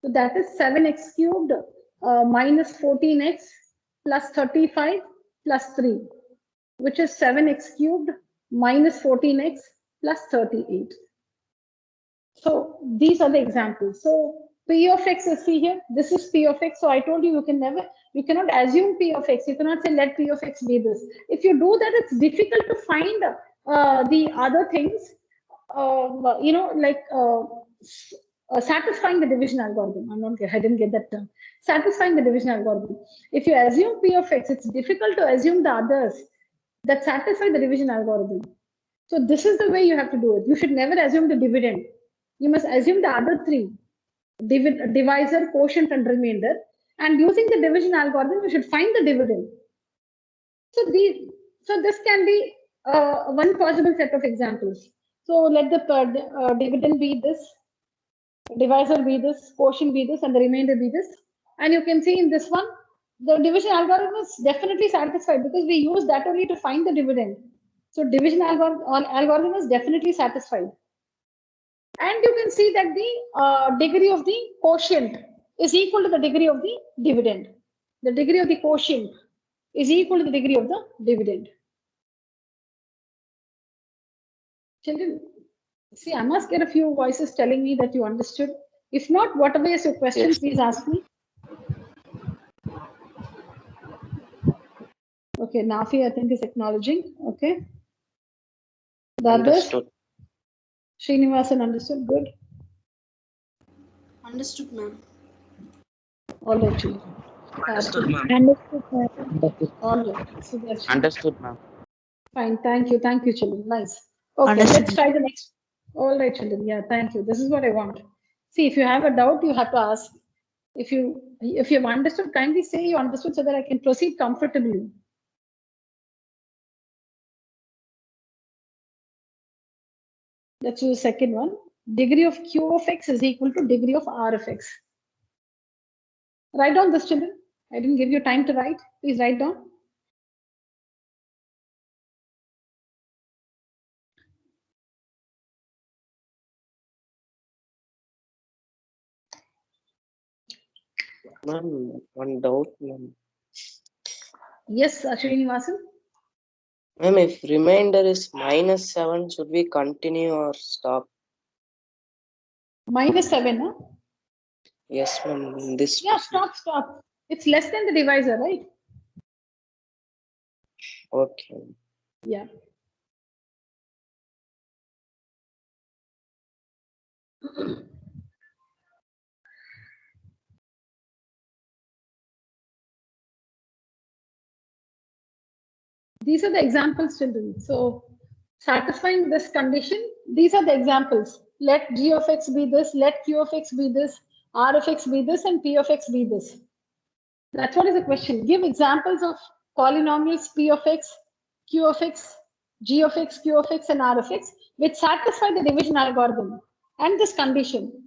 So that is 7x cubed minus 14x plus 35 plus 3. Which is 7x cubed minus 14x plus 38. So these are the examples. So P of x is, see here, this is P of x. So I told you, you cannot assume P of x. You cannot say let P of x be this. If you do that, it's difficult to find the other things, satisfying the division algorithm. I didn't get that term. Satisfying the division algorithm. If you assume P of x, it's difficult to assume the others that satisfy the division algorithm. So this is the way you have to do it. You should never assume the dividend. You must assume the other three, divisor, quotient, and remainder. And using the division algorithm, you should find the dividend. So this can be one possible set of examples. So let the dividend be this, divisor be this, quotient be this, and the remainder be this. And you can see in this one, the division algorithm is definitely satisfied because we use that only to find the dividend. So division algorithm is definitely satisfied. And you can see that the degree of the quotient is equal to the degree of the dividend. The degree of the quotient is equal to the degree of the dividend. Children, see, I must get a few voices telling me that you understood. If not, whatever is your question, Yes. please ask me. Okay, Nafi, I think, is acknowledging. Okay. The others? Understood. Srinivasan understood. Good. Understood, ma'am. All right, children. Understood, ma'am. Understood, ma'am. All right. Sudarshan. Understood, ma'am. Fine. Thank you. Thank you, children. Nice. Okay, Understood. let's try the next. All right, children. Yeah, thank you. This is what I want. See, if you have a doubt, you have to ask. If you've understood, kindly say you understood so that I can proceed comfortably. Let's do the second one. Degree of Q of X is equal to degree of R of X. Write down this, children. I didn't give you time to write. Please write down. Ma'am, one doubt, ma'am. Yes, Srinivasan. Ma'am, if remainder is -7, should we continue or stop? -7, huh? Yes, ma'am. In this Yeah, stop. It's less than the divisor, right? Okay. Yeah. These are the examples, children. So satisfying this condition, these are the examples. Let G of X be this, let Q of X be this, R of X be this, and P of X be this. That's what is the question. Give examples of polynomials P of X, Q of X, G of X, Q of X, and R of X, which satisfy the division algorithm and this condition.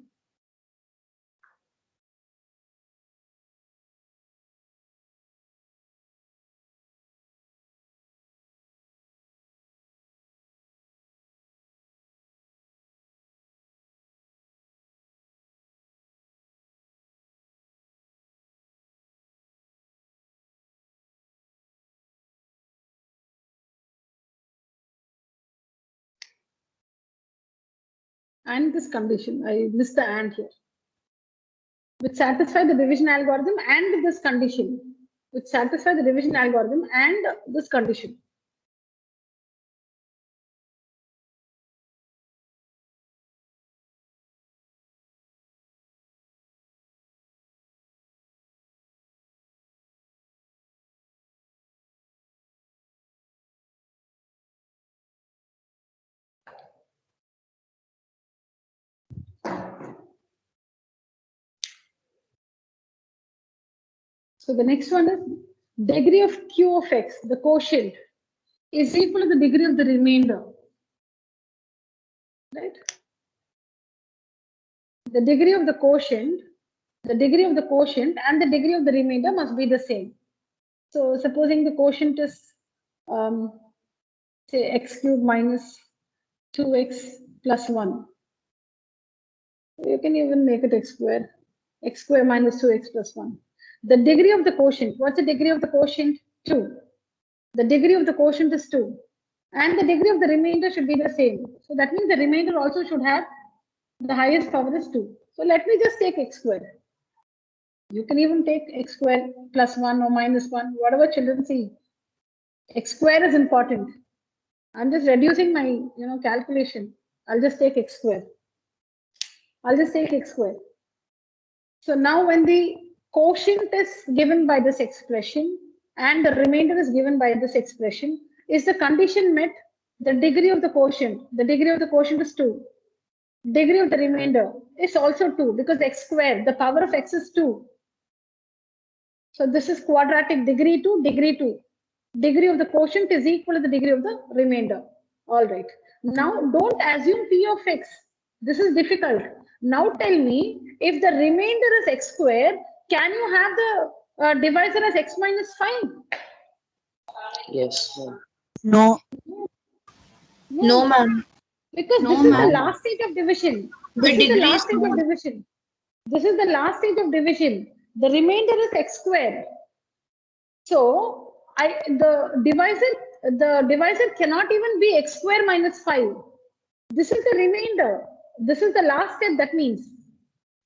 And this condition, I missed the and here, which satisfy the division algorithm and this condition, which satisfy the division algorithm and this condition. So the next one is degree of Q of X, the quotient, is equal to the degree of the remainder, right? The degree of the quotient and the degree of the remainder must be the same. So supposing the quotient is, say, x cubed minus 2x plus 1. You can even make it x square minus 2x plus 1. The degree of the quotient, what's the degree of the quotient? 2. The degree of the quotient is 2. And the degree of the remainder should be the same. So that means the remainder also should have the highest power is 2. So let me just take x square. You can even take x square plus 1 or minus 1, whatever children see. X square is important. I'm just reducing my calculation. I'll just take x square. So now when the quotient is given by this expression and the remainder is given by this expression, is the condition met? The degree of the quotient is 2. degree of the remainder is also 2 because x squared, the power of x is 2. So this is quadratic, degree 2, degree 2. Degree of the quotient is equal to the degree of the remainder. All right. Now don't assume p of x. This is difficult. Now tell me, if the remainder is x squared, can you have the divisor as x minus 5? Yes, ma'am. No. No, No, ma'am. because No, this is the ma'am. last stage of division. The This is the degree last is stage of more. division. This is the last stage of division. The remainder is x squared. So the divisor cannot even be x square minus 5. This is the remainder. This is the last step. That means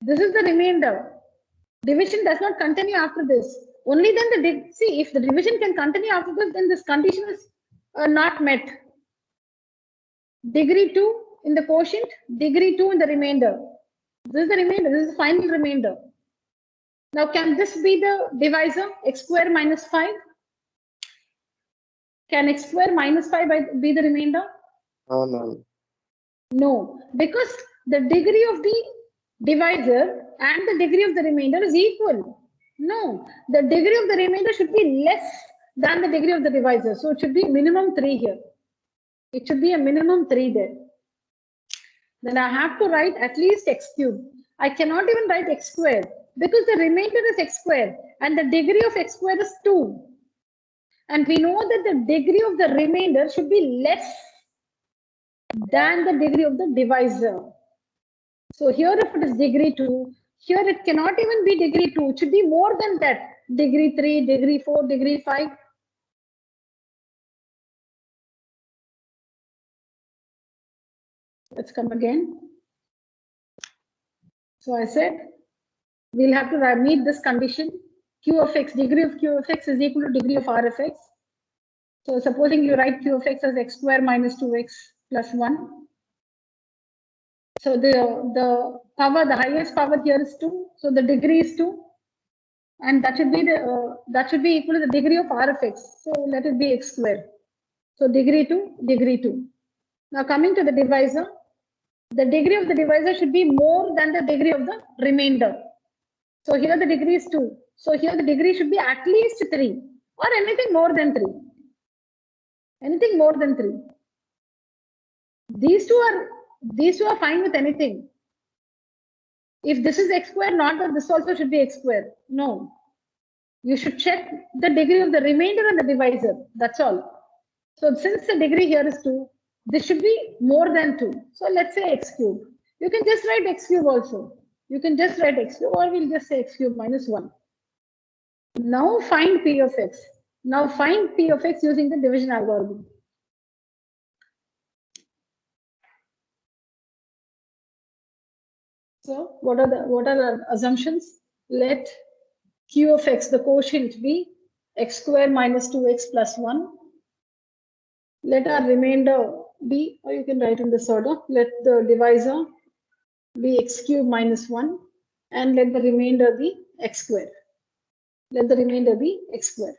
this is the remainder. Division does not continue after this. Only then see if the division can continue after this, then this condition is not met. Degree 2 in the quotient, degree 2 in the remainder. This is the remainder. This is the final remainder. Now, can this be the divisor? X square minus 5? Can x square minus 5 be the remainder? No, ma'am. No, because the degree of the divisor and the degree of the remainder is equal. No, the degree of the remainder should be less than the degree of the divisor. So it should be minimum 3 here. It should be a minimum 3 there. Then I have to write at least x cubed. I cannot even write x squared because the remainder is x squared and the degree of x squared is 2. And we know that the degree of the remainder should be less than the degree of the divisor. So here if it is degree 2, here it cannot even be degree 2. It should be more than that. Degree 3, degree 4, degree 5. Let's come again. So I said, we'll have to meet this condition. Q of x, degree of Q of x is equal to degree of R of x. So supposing you write Q of x as x square minus 2x plus 1. So the power, the highest power here is 2. So the degree is 2. And that should be equal to the degree of R of x. So let it be x square. So degree 2, degree 2. Now coming to the divisor, the degree of the divisor should be more than the degree of the remainder. So here the degree is 2. So here the degree should be at least 3 or anything more than 3. Anything more than 3. These two are fine with anything. If this is x square, not that this also should be x square. No. You should check the degree of the remainder and the divisor. That's all. So since the degree here is 2, this should be more than 2. So let's say x cube. You can just write x cube also. You can just write x cube, or we'll just say x cube minus 1. Now find p of x. Now find p of x using the division algorithm. So what are the assumptions? Let q of x, the quotient, be x square minus 2x plus 1. Let our remainder be, or you can write in this order, let the divisor be x cube minus 1 and let the remainder be x square. Let the remainder be x square.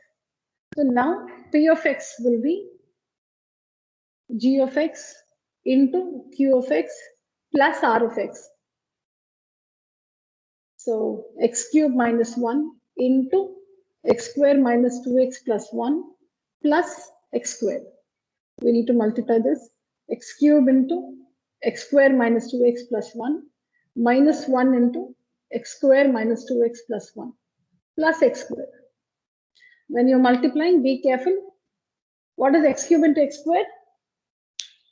So now p of x will be g of x into q of x plus r of x. So x cube minus 1 into x square minus 2x plus 1 plus x square. We need to multiply this. X cube into x square minus 2x plus 1 minus 1 into x square minus 2x plus 1 plus x square. When you're multiplying, be careful. What is x cube into x square?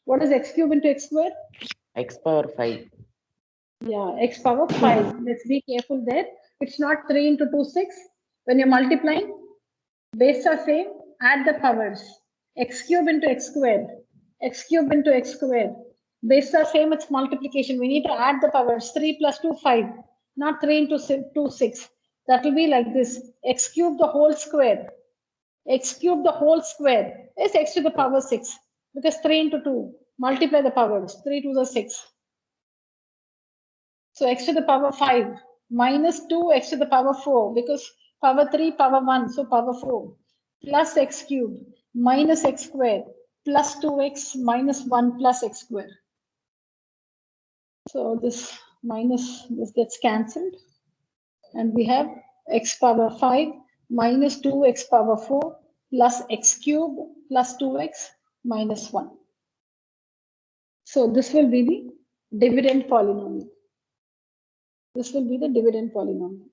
What is x cube into x square? X power 5. Yeah, x power 5. Let's be careful there. It's not 3 into 2, 6. When you're multiplying, base are same, add the powers. X cube into x square. X cube into x square. Base are same, it's multiplication. We need to add the powers. 3 plus 2, 5. Not 3 into 2, 6. That will be like this. X cube the whole square. X cube the whole square is x to the power 6. Because 3 into 2. Multiply the powers. 3 to the 6. So x to the power 5 minus 2 x to the power 4 because power 3, power 1, so power 4 plus x cubed minus x squared plus 2x minus 1 plus x squared. So this minus this gets cancelled, and we have x power 5 minus 2x power 4 plus x cube plus 2x minus 1. So this will be the dividend polynomial. This will be the dividend polynomial.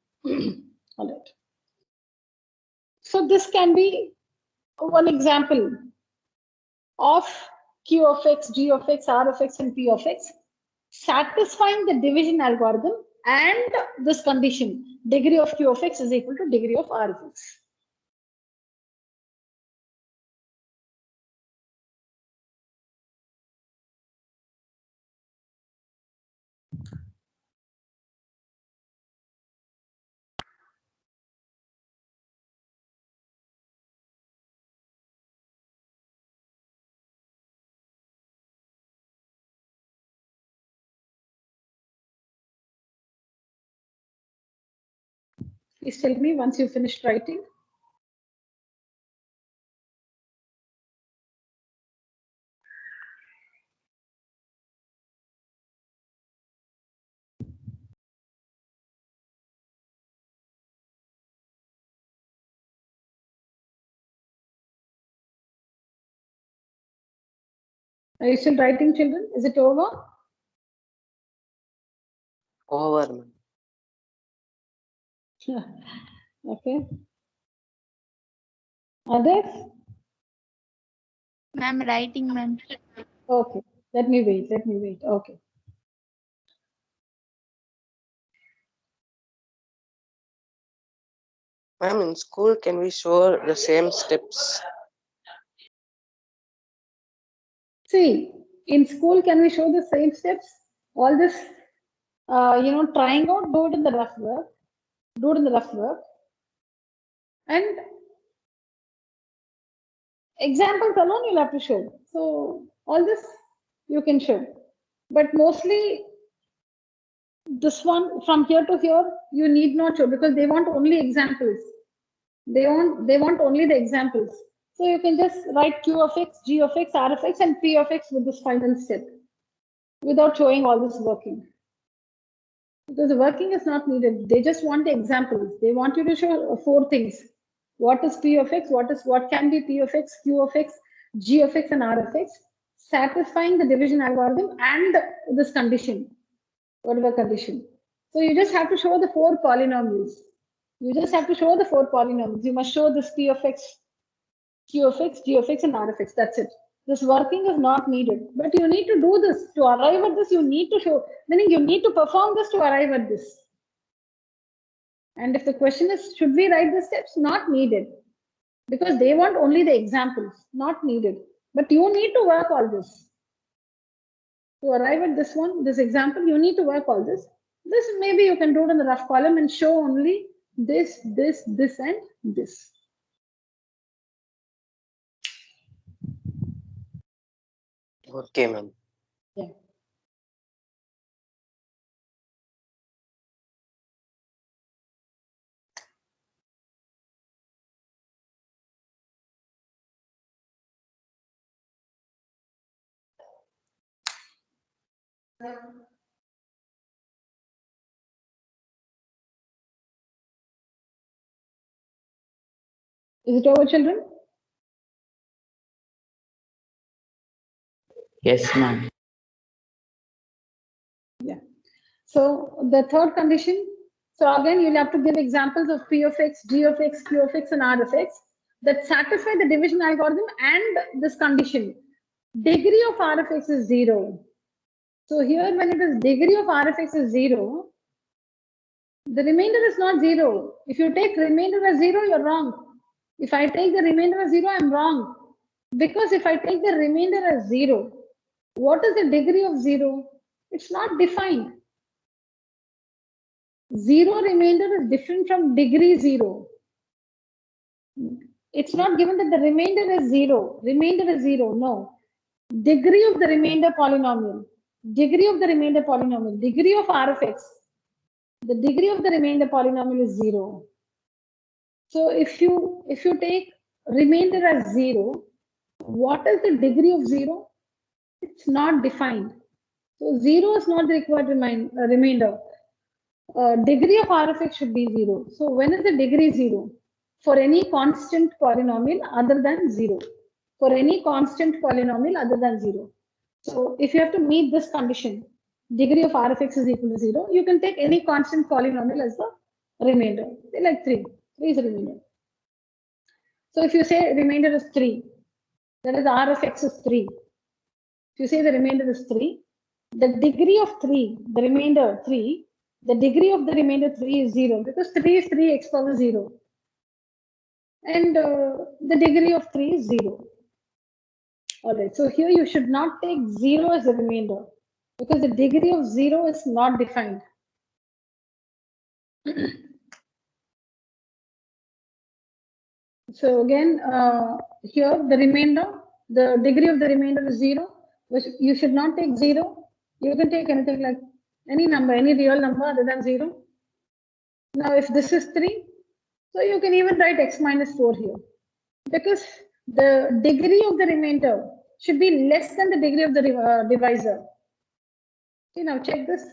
All right. So this can be one example of q of x, g of x, r of x, and p of x satisfying the division algorithm and this condition, degree of q of x is equal to degree of r of x. Please tell me once you finished writing. Are you still writing, children? Is it over? Over, ma'am. Okay. Others? Ma'am, writing, ma'am. Okay. Let me wait. Let me wait. Okay. Ma'am, in school, can we show the same steps? See, in school, can we show the same steps? All this, trying out, do it in the rough work. Do it in the rough work. And examples alone you'll have to show. So all this you can show. But mostly this one from here to here, you need not show because they want only examples. They want only the examples. So you can just write q of x, g of x, r of x, and p of x with this final step without showing all this working. Because the working is not needed. They just want the examples. They want you to show 4 things. What is p of x? What can be p of x, q of x, g of x, and r of x, satisfying the division algorithm and this condition, whatever condition. So you just have to show the 4 polynomials. You just have to show the 4 polynomials. You must show this p of x, q of x, g of x, and r of x. That's it. This working is not needed. But you need to do this. To arrive at this, you need to show, meaning you need to perform this to arrive at this. And if the question is, should we write the steps? Not needed. Because they want only the examples, not needed. But you need to work all this. To arrive at this one, this example, you need to work all this. This maybe you can do it in the rough column and show only this, this, this, and this. Okay, ma'am. Yeah. Is it over, children? Yes, ma'am. Yeah. So the third condition, so again, you'll have to give examples of p of x, g of x, q of x, and r of x that satisfy the division algorithm and this condition. Degree of r of x is 0. So here, when it is degree of r of x is 0, the remainder is not 0. If you take remainder as 0, you're wrong. If I take the remainder as 0, I'm wrong. Because if I take the remainder as 0, what is the degree of 0? It's not defined. 0 remainder is different from degree 0. It's not given that the remainder is 0. Remainder is 0. No. Degree of the remainder polynomial. Degree of the remainder polynomial. Degree of r of x. The degree of the remainder polynomial is 0. So if you take remainder as 0, what is the degree of 0? It's not defined. So 0 is not the required remainder. Degree of R of x should be 0. So when is the degree 0? For any constant polynomial other than 0. For any constant polynomial other than 0. So if you have to meet this condition, degree of R of x is equal to 0, you can take any constant polynomial as the remainder. Say like 3. 3 is a remainder. So if you say remainder is 3, that is R of x is 3. If you say the remainder is 3, the degree of 3, the remainder 3, the degree of the remainder 3 is 0 because 3 is 3x power 0. And the degree of 3 is 0. Alright, so here you should not take 0 as a remainder because the degree of 0 is not defined. So again, here the remainder, the degree of the remainder is 0, which you should not take 0. You can take anything like any number, any real number other than 0. Now, if this is 3, so you can even write x minus 4 here because the degree of the remainder should be less than the degree of the divisor. Okay, now check this.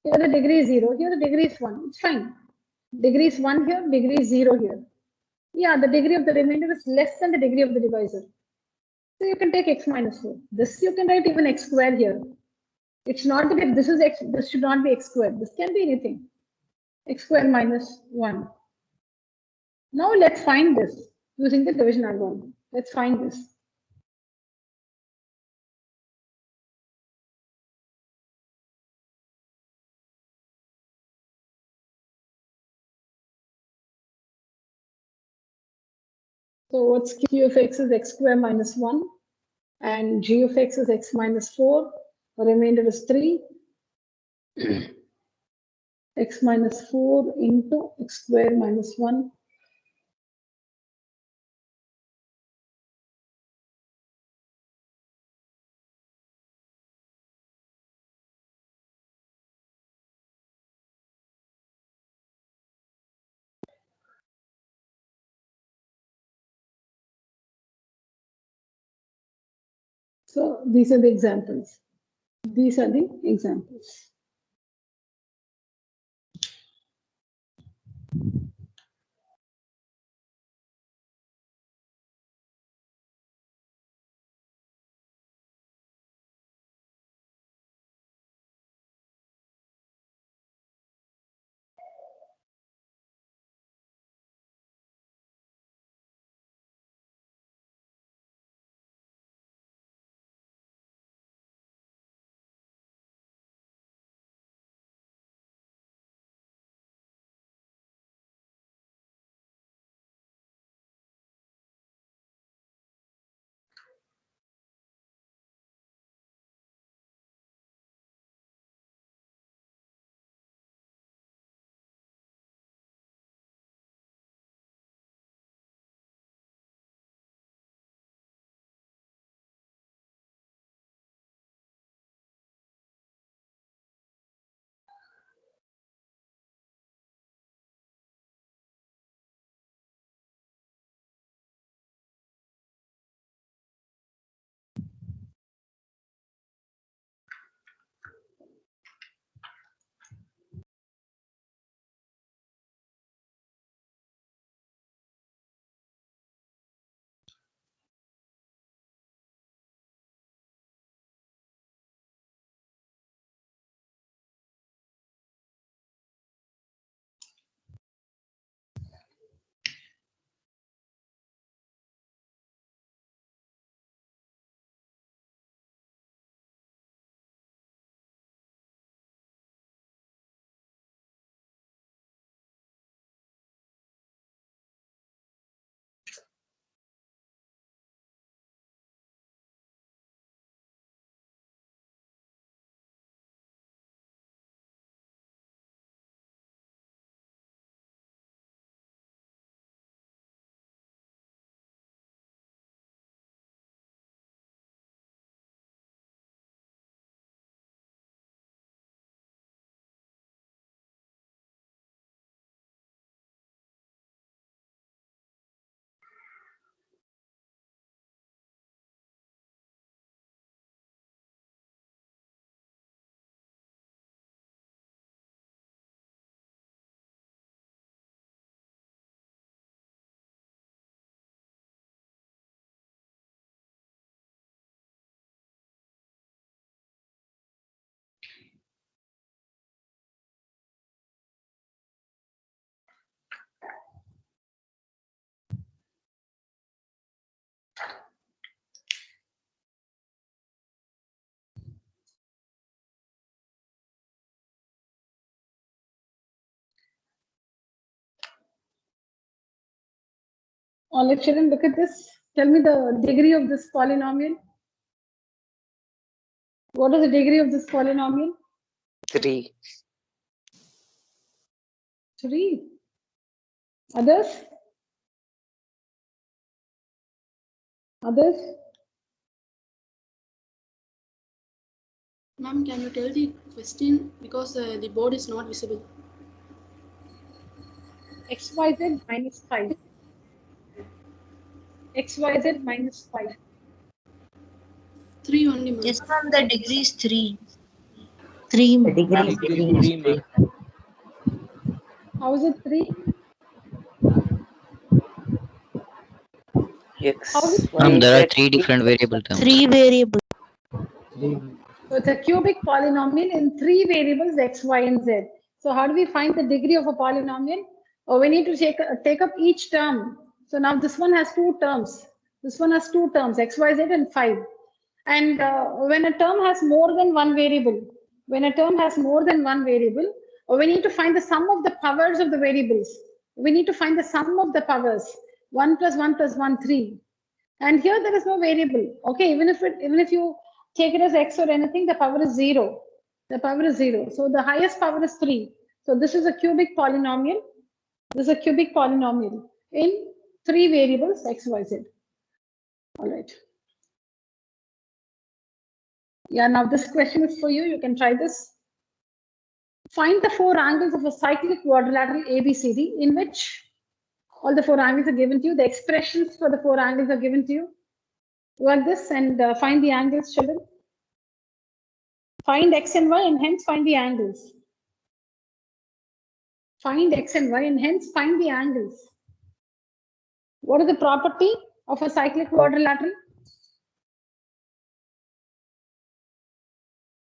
Here the degree is 0, here the degree is 1. It's fine. Degree is 1 here, degree is 0 here. Yeah, the degree of the remainder is less than the degree of the divisor. So you can take x minus 4. This you can write even x squared here. It's not that if this is x, this should not be x squared. This can be anything. X squared minus 1. Now let's find this using the division algorithm. Let's find this. So what's q of x is x squared minus 1 and g of x is x minus 4. The remainder is 3. X minus 4 into x squared minus 1. So these are the examples. These are the examples. All right, children, look at this. Tell me the degree of this polynomial. What is the degree of this polynomial? 3. 3. Others? Others? Ma'am, can you tell the question because the board is not visible? XYZ minus 5. XYZ minus 5. 3 only, ma'am. Yes, ma'am, the degree is 3. 3. The degree is 3. How is it 3? X, How is it Y, Ma'am, there are Z. 3 different variable terms. 3 variable. So it's a cubic polynomial in 3 variables x, y, and z. So how do we find the degree of a polynomial? Oh, we need to take up each term. So now this one has 2 terms. This one has 2 terms, x, y, z, and 5. And when a term has more than one variable, we need to find the sum of the powers of the variables. We need to find the sum of the powers. 1 plus 1 plus 1, 3. And here there is no variable. Okay, even if you take it as x or anything, the power is 0. The power is 0. So the highest power is 3. So this is a cubic polynomial. This is a cubic polynomial in 3 variables x, y, z. All right. Yeah, now this question is for you. You can try this. Find the 4 angles of a cyclic quadrilateral ABCD in which all the 4 angles are given to you. The expressions for the 4 angles are given to you. Work this and find the angles, children. Find x and y and hence find the angles. Find x and y and hence find the angles. What is the property of a cyclic quadrilateral?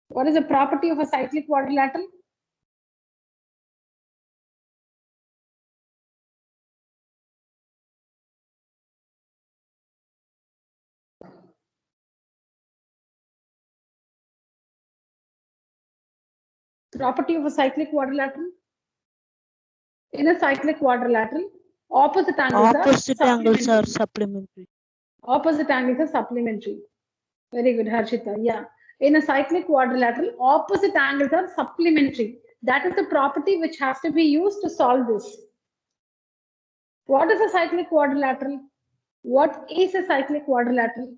What is the property of a cyclic quadrilateral? Property of a cyclic quadrilateral? In a cyclic quadrilateral, opposite angles are supplementary. Opposite angles are supplementary. Very good, Harshita. Yeah. In a cyclic quadrilateral, opposite angles are supplementary. That is the property which has to be used to solve this. What is a cyclic quadrilateral? What is a cyclic quadrilateral?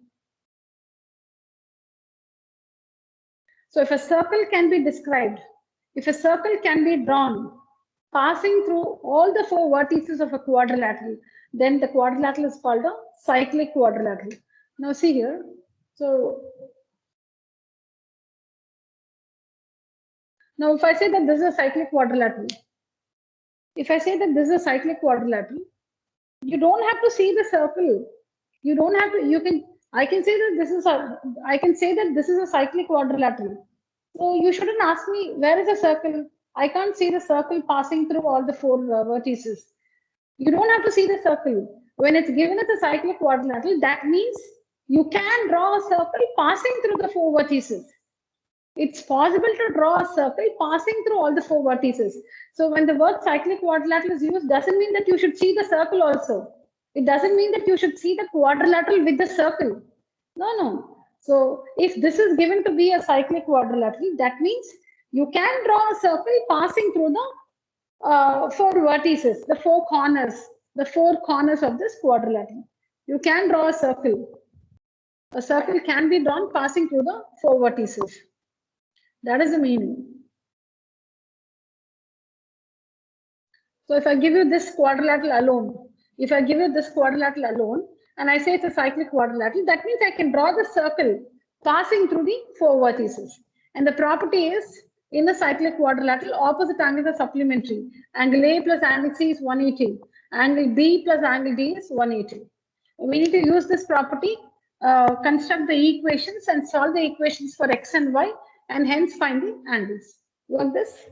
So if a circle can be described, if a circle can be drawn, passing through all the 4 vertices of a quadrilateral, then the quadrilateral is called a cyclic quadrilateral. Now see here. So now if I say that this is a cyclic quadrilateral, you don't have to see the circle. I can say that this is a cyclic quadrilateral. So you shouldn't ask me where is the circle. I can't see the circle passing through all the 4 vertices. You don't have to see the circle. When it's given as a cyclic quadrilateral, that means you can draw a circle passing through the 4 vertices. It's possible to draw a circle passing through all the 4 vertices. So when the word cyclic quadrilateral is used, doesn't mean that you should see the circle also. It doesn't mean that you should see the quadrilateral with the circle. No. So if this is given to be a cyclic quadrilateral, that means you can draw a circle passing through the 4 vertices, the 4 corners of this quadrilateral. You can draw a circle. A circle can be drawn passing through the 4 vertices. That is the meaning. So if I give you this quadrilateral alone, and I say it's a cyclic quadrilateral, that means I can draw the circle passing through the 4 vertices. And the property is, in the cyclic quadrilateral, opposite angles are supplementary. Angle A plus angle C is 180. Angle B plus angle D is 180. We need to use this property, construct the equations and solve the equations for x and y, and hence find the angles. Work this.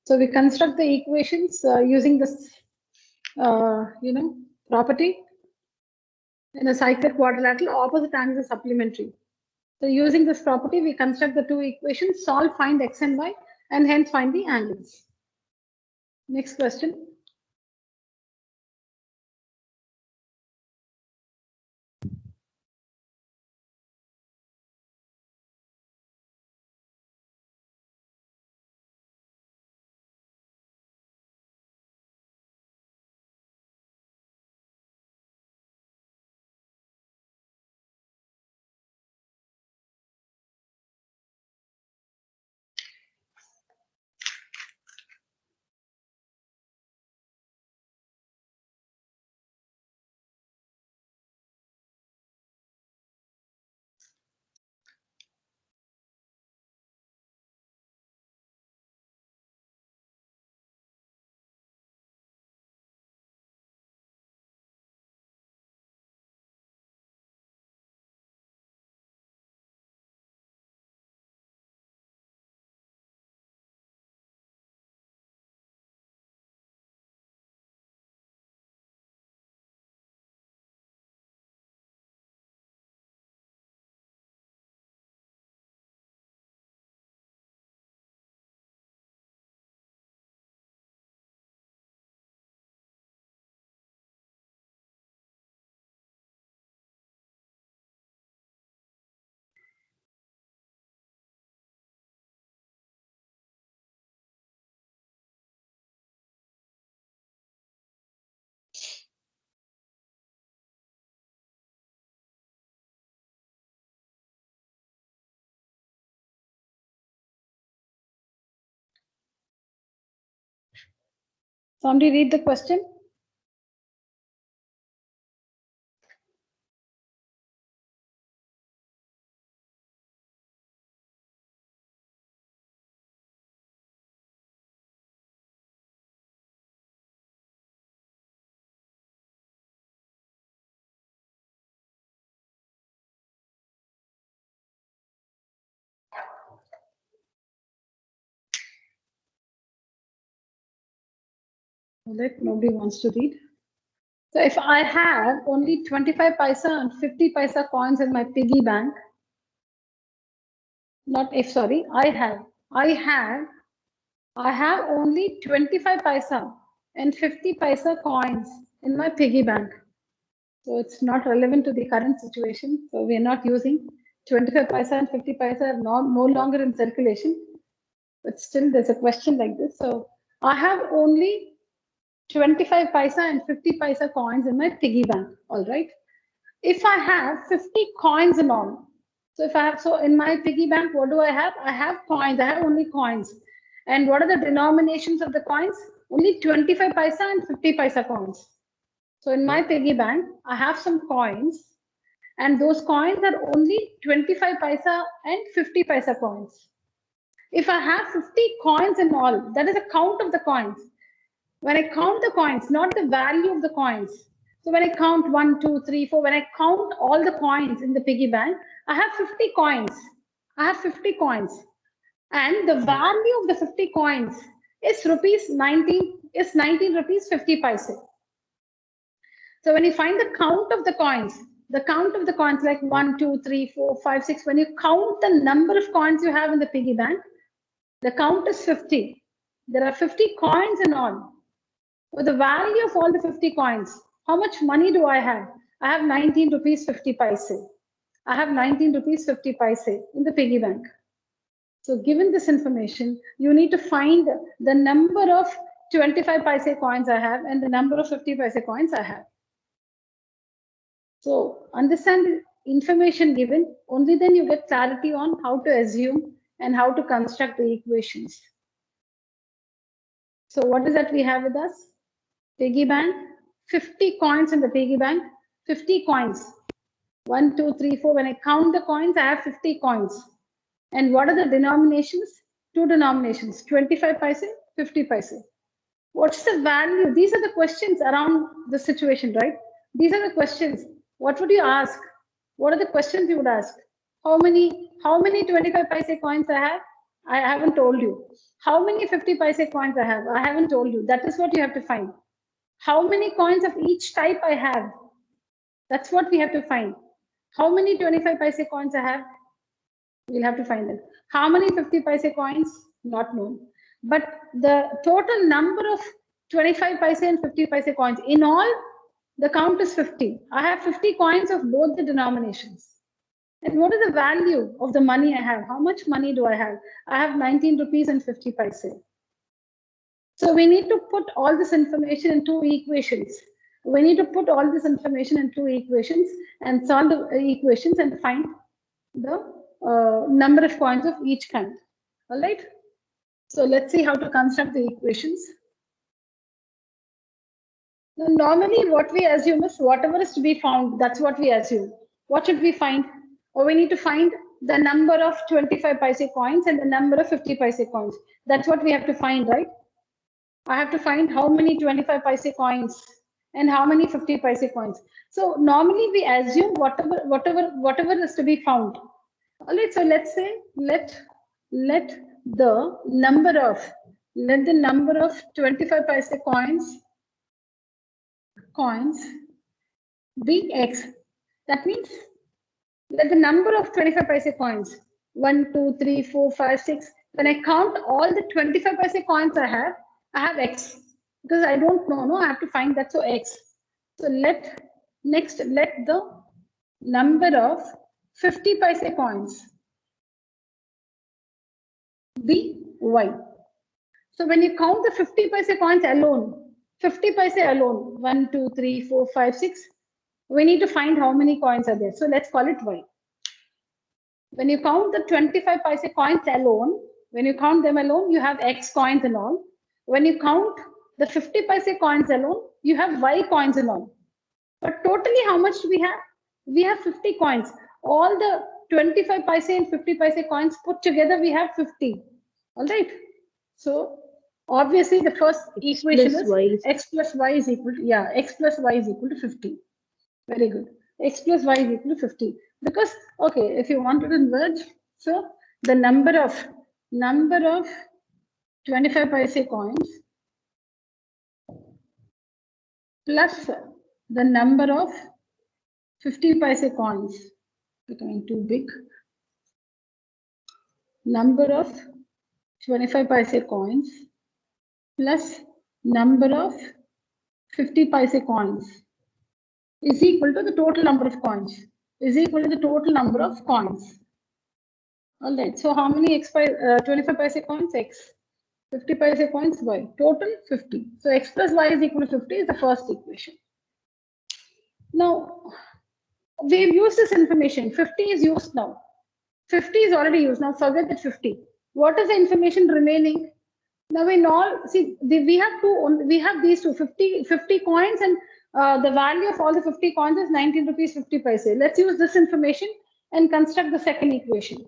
So we construct the equations using this, property. In a cyclic quadrilateral, opposite angles are supplementary. So using this property, we construct the two equations, solve, find x and y, and hence find the angles. Next question. Somebody read the question. Like nobody wants to read. So if I have only 25 paisa and 50 paisa coins in my piggy bank, not if, sorry, I have only 25 paisa and 50 paisa coins in my piggy bank. So it's not relevant to the current situation. So we are not using 25 paisa and 50 paisa are no longer in circulation. But still there's a question like this. So I have only 25 paisa and 50 paisa coins in my piggy bank. All right. If I have 50 coins in all, so in my piggy bank, what do I have? I have coins. I have only coins. And what are the denominations of the coins? Only 25 paisa and 50 paisa coins. So in my piggy bank, I have some coins, and those coins are only 25 paisa and 50 paisa coins. If I have 50 coins in all, that is a count of the coins. When I count the coins, not the value of the coins. So when I count 1, 2, 3, 4, when I count all the coins in the piggy bank, I have 50 coins. I have 50 coins. And the value of the 50 coins is 19 rupees 50 paise. So when you find the count of the coins like 1, 2, 3, 4, 5, 6, when you count the number of coins you have in the piggy bank, the count is 50. There are 50 coins in all. So the value of all the 50 coins, how much money do I have? I have 19 rupees 50 paise. I have 19 rupees 50 paise in the piggy bank. So given this information, you need to find the number of 25 paise coins I have and the number of 50 paise coins I have. So understand the information given, only then you get clarity on how to assume and how to construct the equations. So what is that we have with us? Piggy bank, 50 coins in the piggy bank, 50 coins. 1, 2, 3, 4. When I count the coins, I have 50 coins. And what are the denominations? Two denominations, 25 paise, 50 paise. What's the value? These are the questions around the situation, right? These are the questions. What would you ask? What are the questions you would ask? How many 25 paise coins I have? I haven't told you. How many 50 paise coins I have? I haven't told you. That is what you have to find. How many coins of each type I have? That's what we have to find. How many 25 paise coins I have? We'll have to find them. How many 50 paise coins? Not known. But the total number of 25 paise and 50 paise coins, in all, the count is 50. I have 50 coins of both the denominations. And what is the value of the money I have? How much money do I have? I have 19 rupees and 50 paise. So we need to put all this information in two equations. We need to put all this information in two equations and solve the equations and find the number of coins of each kind. All right. So let's see how to construct the equations. Now, normally what we assume is whatever is to be found, that's what we assume. What should we find? Or we need to find the number of 25 paise coins and the number of 50 paise coins. That's what we have to find, right? I have to find how many 25 paise coins and how many 50 paise coins. So normally we assume whatever is to be found. All right, so let's say let the number of 25 paise coins be x. That means let the number of 25 paise coins 1, 2, 3, 4, 5, 6. When I count all the 25 paise coins I have x, because I don't know. No, I have to find that. So x. So let the number of 50 paise coins be y. So when you count the 50 paise coins alone, 50 paise alone, 1, 2, 3, 4, 5, 6, we need to find how many coins are there. So let's call it y. When you count the 25 paise coins alone, when you count them alone, you have x coins and all. When you count the 50 paise coins alone, you have Y coins alone. But totally, how much do we have? We have 50 coins. All the 25 paise and 50 paise coins put together, we have 50. All right. So obviously, the first equation is x plus y is equal to, yeah, x plus y is equal to 50. Very good. X plus y is equal to 50. Because, okay, if you want to converge, so the number of 25 paise coins plus the number of 50 paise coins, becoming too big. Number of 25 paise coins plus number of 50 paise coins is equal to the total number of coins. Is equal to the total number of coins. All right. So how many 25 paise coins? X. 50 paise coins, Y. Total 50. So X plus Y is equal to 50 is the first equation. Now, we've used this information. 50 is used now. 50 is already used. Now forget that 50. What is the information remaining? Now in all, see, we have these two, 50 coins, and the value of all the 50 coins is 19 rupees 50 paise. Let's use this information and construct the second equation.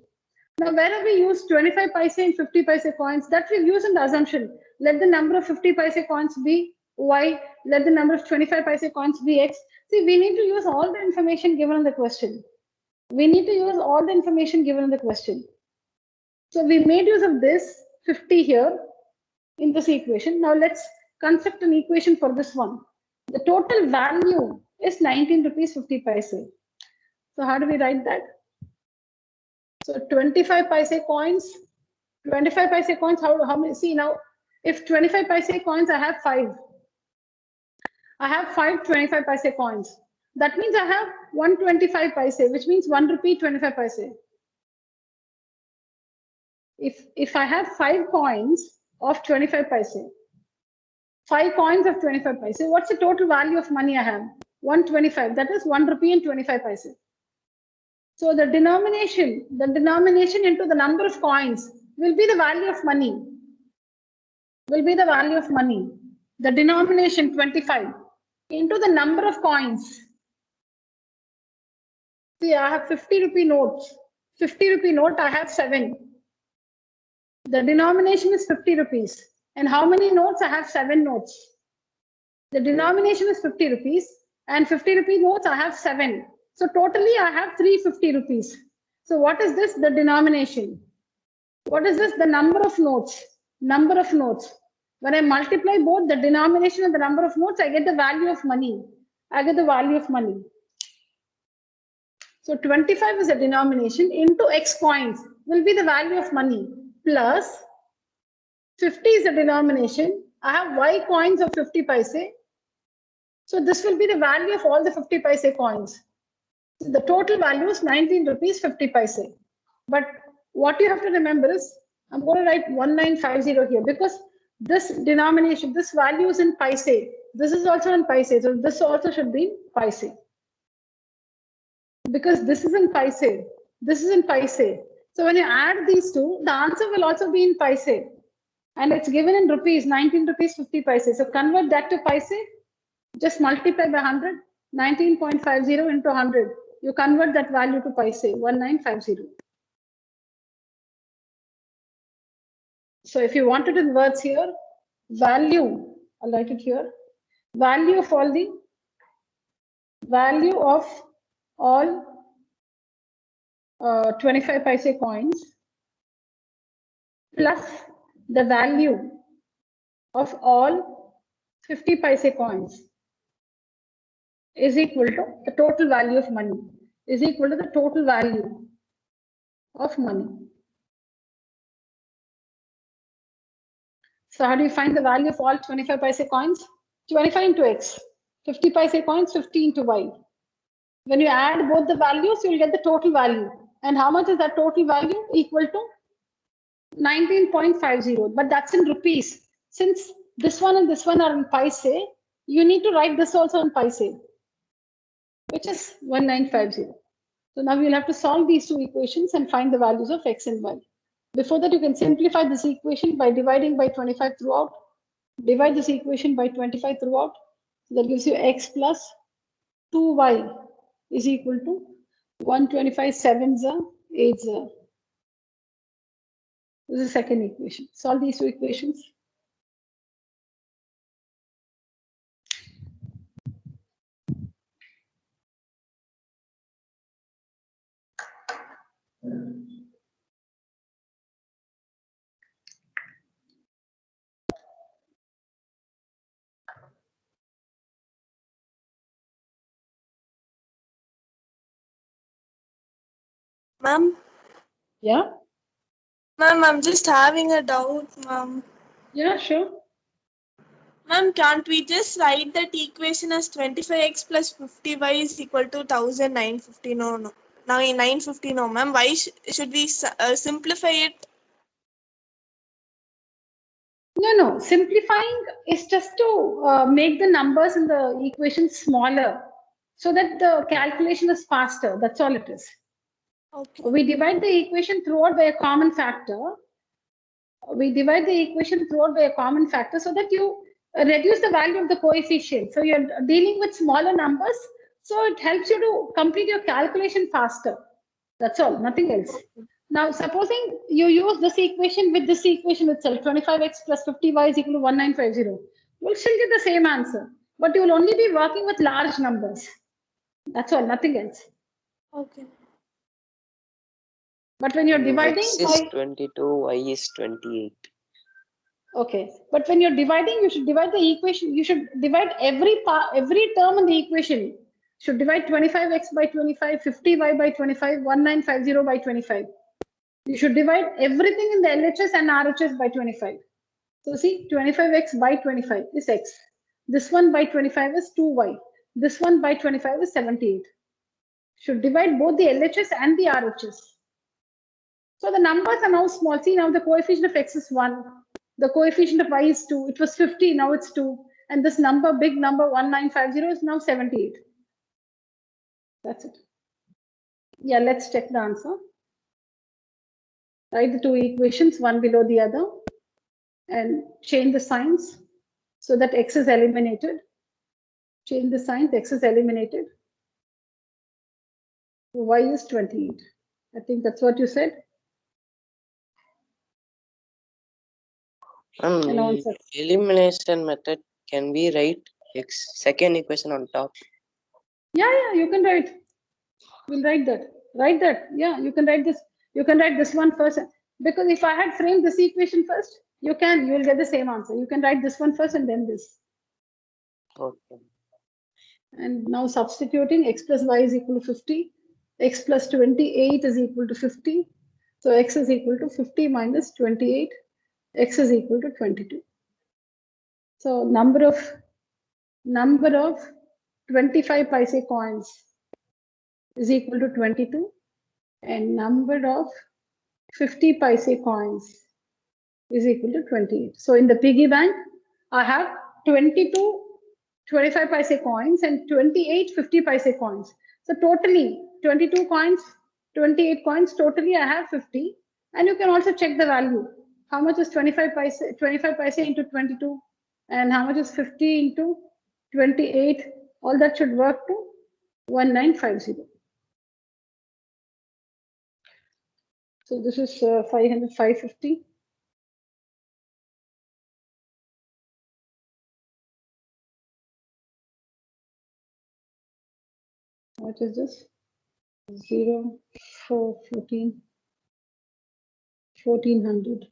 Now, where we use 25 paise and 50 paise coins, that we use in the assumption. Let the number of 50 paise coins be Y, let the number of 25 paise coins be X. See, we need to use all the information given in the question. We need to use all the information given in the question. So we made use of this 50 here in this equation. Now let's construct an equation for this one. The total value is 19 rupees 50 paise. So how do we write that? So 25 paise coins, how many? See now, if 25 paise coins, I have 5. I have 5 25 paise coins. That means I have 125 paise, which means 1 rupee 25 paise. If I have 5 coins of 25 paise, 5 coins of 25 paise, what's the total value of money I have? 125. That is 1 rupee and 25 paise. So the denomination into the number of coins will be the value of money. The denomination 25 into the number of coins. See, I have 50 rupee notes. 50 rupee note, I have 7. The denomination is 50 rupees. And how many notes? I have 7 notes. The denomination is 50 rupees. And 50 rupee notes, I have 7. So totally, I have 350 rupees. So what is this? The denomination. What is this? The number of notes. When I multiply both the denomination and the number of notes, I get the value of money. So 25 is the denomination into X coins will be the value of money, plus 50 is the denomination. I have Y coins of 50 paise. So this will be the value of all the 50 paise coins. So the total value is 19 rupees 50 paise. But what you have to remember is, I'm going to write 1950 here because this denomination, this value is in paise. This is also in paise. So this also should be in paise. Because this is in paise. So when you add these two, the answer will also be in paise. And it's given in rupees, 19 rupees 50 paise. So convert that to paise. Just multiply by 100. 19.50 into 100. You convert that value to paise, 1950. So if you wanted in words here, value, I'll write it here. Value of all 25 paise coins plus the value of all 50 paise coins is equal to the total value of money, So how do you find the value of all 25 paise coins? 25 into X, 50 paise coins, 50 into Y. When you add both the values, you'll get the total value. And how much is that total value? Equal to 19.50. But that's in rupees. Since this one and this one are in paise, you need to write this also in paise, which is 1950. So now we'll have to solve these two equations and find the values of X and Y. Before that, you can simplify this equation by dividing by 25 throughout. Divide this equation by 25 throughout. So that gives you x plus 2y is equal to 125 7s are 8s are. This is the second equation. Solve these two equations. Ma'am, Yeah, I'm just having a doubt, ma'am. yeah, sure. Ma'am, can't we just write that equation as 25x plus 50y is equal to 1950? No. Now in 950, no, ma'am. Why should we simplify it? No. Simplifying is just to make the numbers in the equation smaller so that the calculation is faster. That's all it is. Okay. We divide the equation throughout by a common factor. We divide the equation throughout by a common factor so that you reduce the value of the coefficient. So you're dealing with smaller numbers. So it helps you to complete your calculation faster. That's all, nothing else. Now, supposing you use this equation with this equation itself, 25x plus 50y is equal to 1950. We'll still get the same answer, but you will only be working with large numbers. That's all, nothing else. Okay. But when you're dividing X is 22, Y is 28. okay, but when you're dividing, you should divide the equation. You should divide every term in the equation. Should divide 25x by 25, 50y by 25, 1950 by 25. You should divide everything in the LHS and RHS by 25. So see, 25x by 25 is x. This one by 25 is 2y. This one by 25 is 78. Should divide both the LHS and the RHS. So the numbers are now small. See, now the coefficient of x is 1. The coefficient of y is 2. It was 50, now it's 2. And this number, big number 1950 is now 78. That's it. Yeah, let's check the answer. Write the two equations, one below the other, and change the signs so that x is eliminated. Change the signs, x is eliminated. Y is 28. I think that's what you said. And answer. Elimination method, can we write X second equation on top? Yeah, you can write. We'll write that. Write that. Yeah, you can write this. You can write this one first. Because if I had framed this equation first, you will get the same answer. You can write this one first and then this. Okay. And now substituting x plus y is equal to 50. X plus 28 is equal to 50. So x is equal to 50 minus 28. X is equal to 22. So number of 25 paise coins is equal to 22, and number of 50 paise coins is equal to 28. So in the piggy bank, I have 22 25 paise coins and 28 50 paise coins. So totally 22 coins, 28 coins, totally I have 50. And you can also check the value. How much is 25 paise into 22? And how much is 50 into 28? All that should work to 1950. So this is 550. What is this? 0, 4, 14, 1400.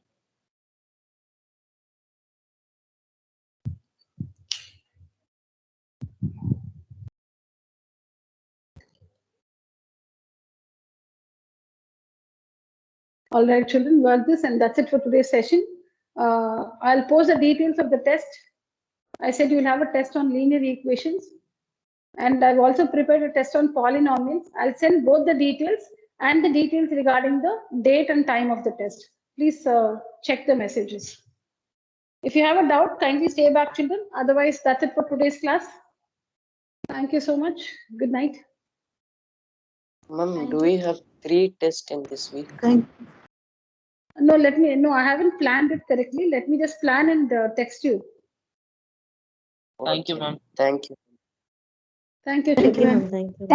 All right, children, work this, and that's it for today's session. I'll post the details of the test. I said you'll have a test on linear equations, and I've also prepared a test on polynomials. I'll send both the details and the details regarding the date and time of the test. Please check the messages. If you have a doubt, kindly stay back, children. Otherwise, that's it for today's class. Thank you so much. Good night. Ma'am, do we have 3 tests in this week? No, I haven't planned it correctly. Let me just plan and text you. Thank you, Okay. ma'am. Thank you. Thank you, Thank you, children. ma'am. Thank you.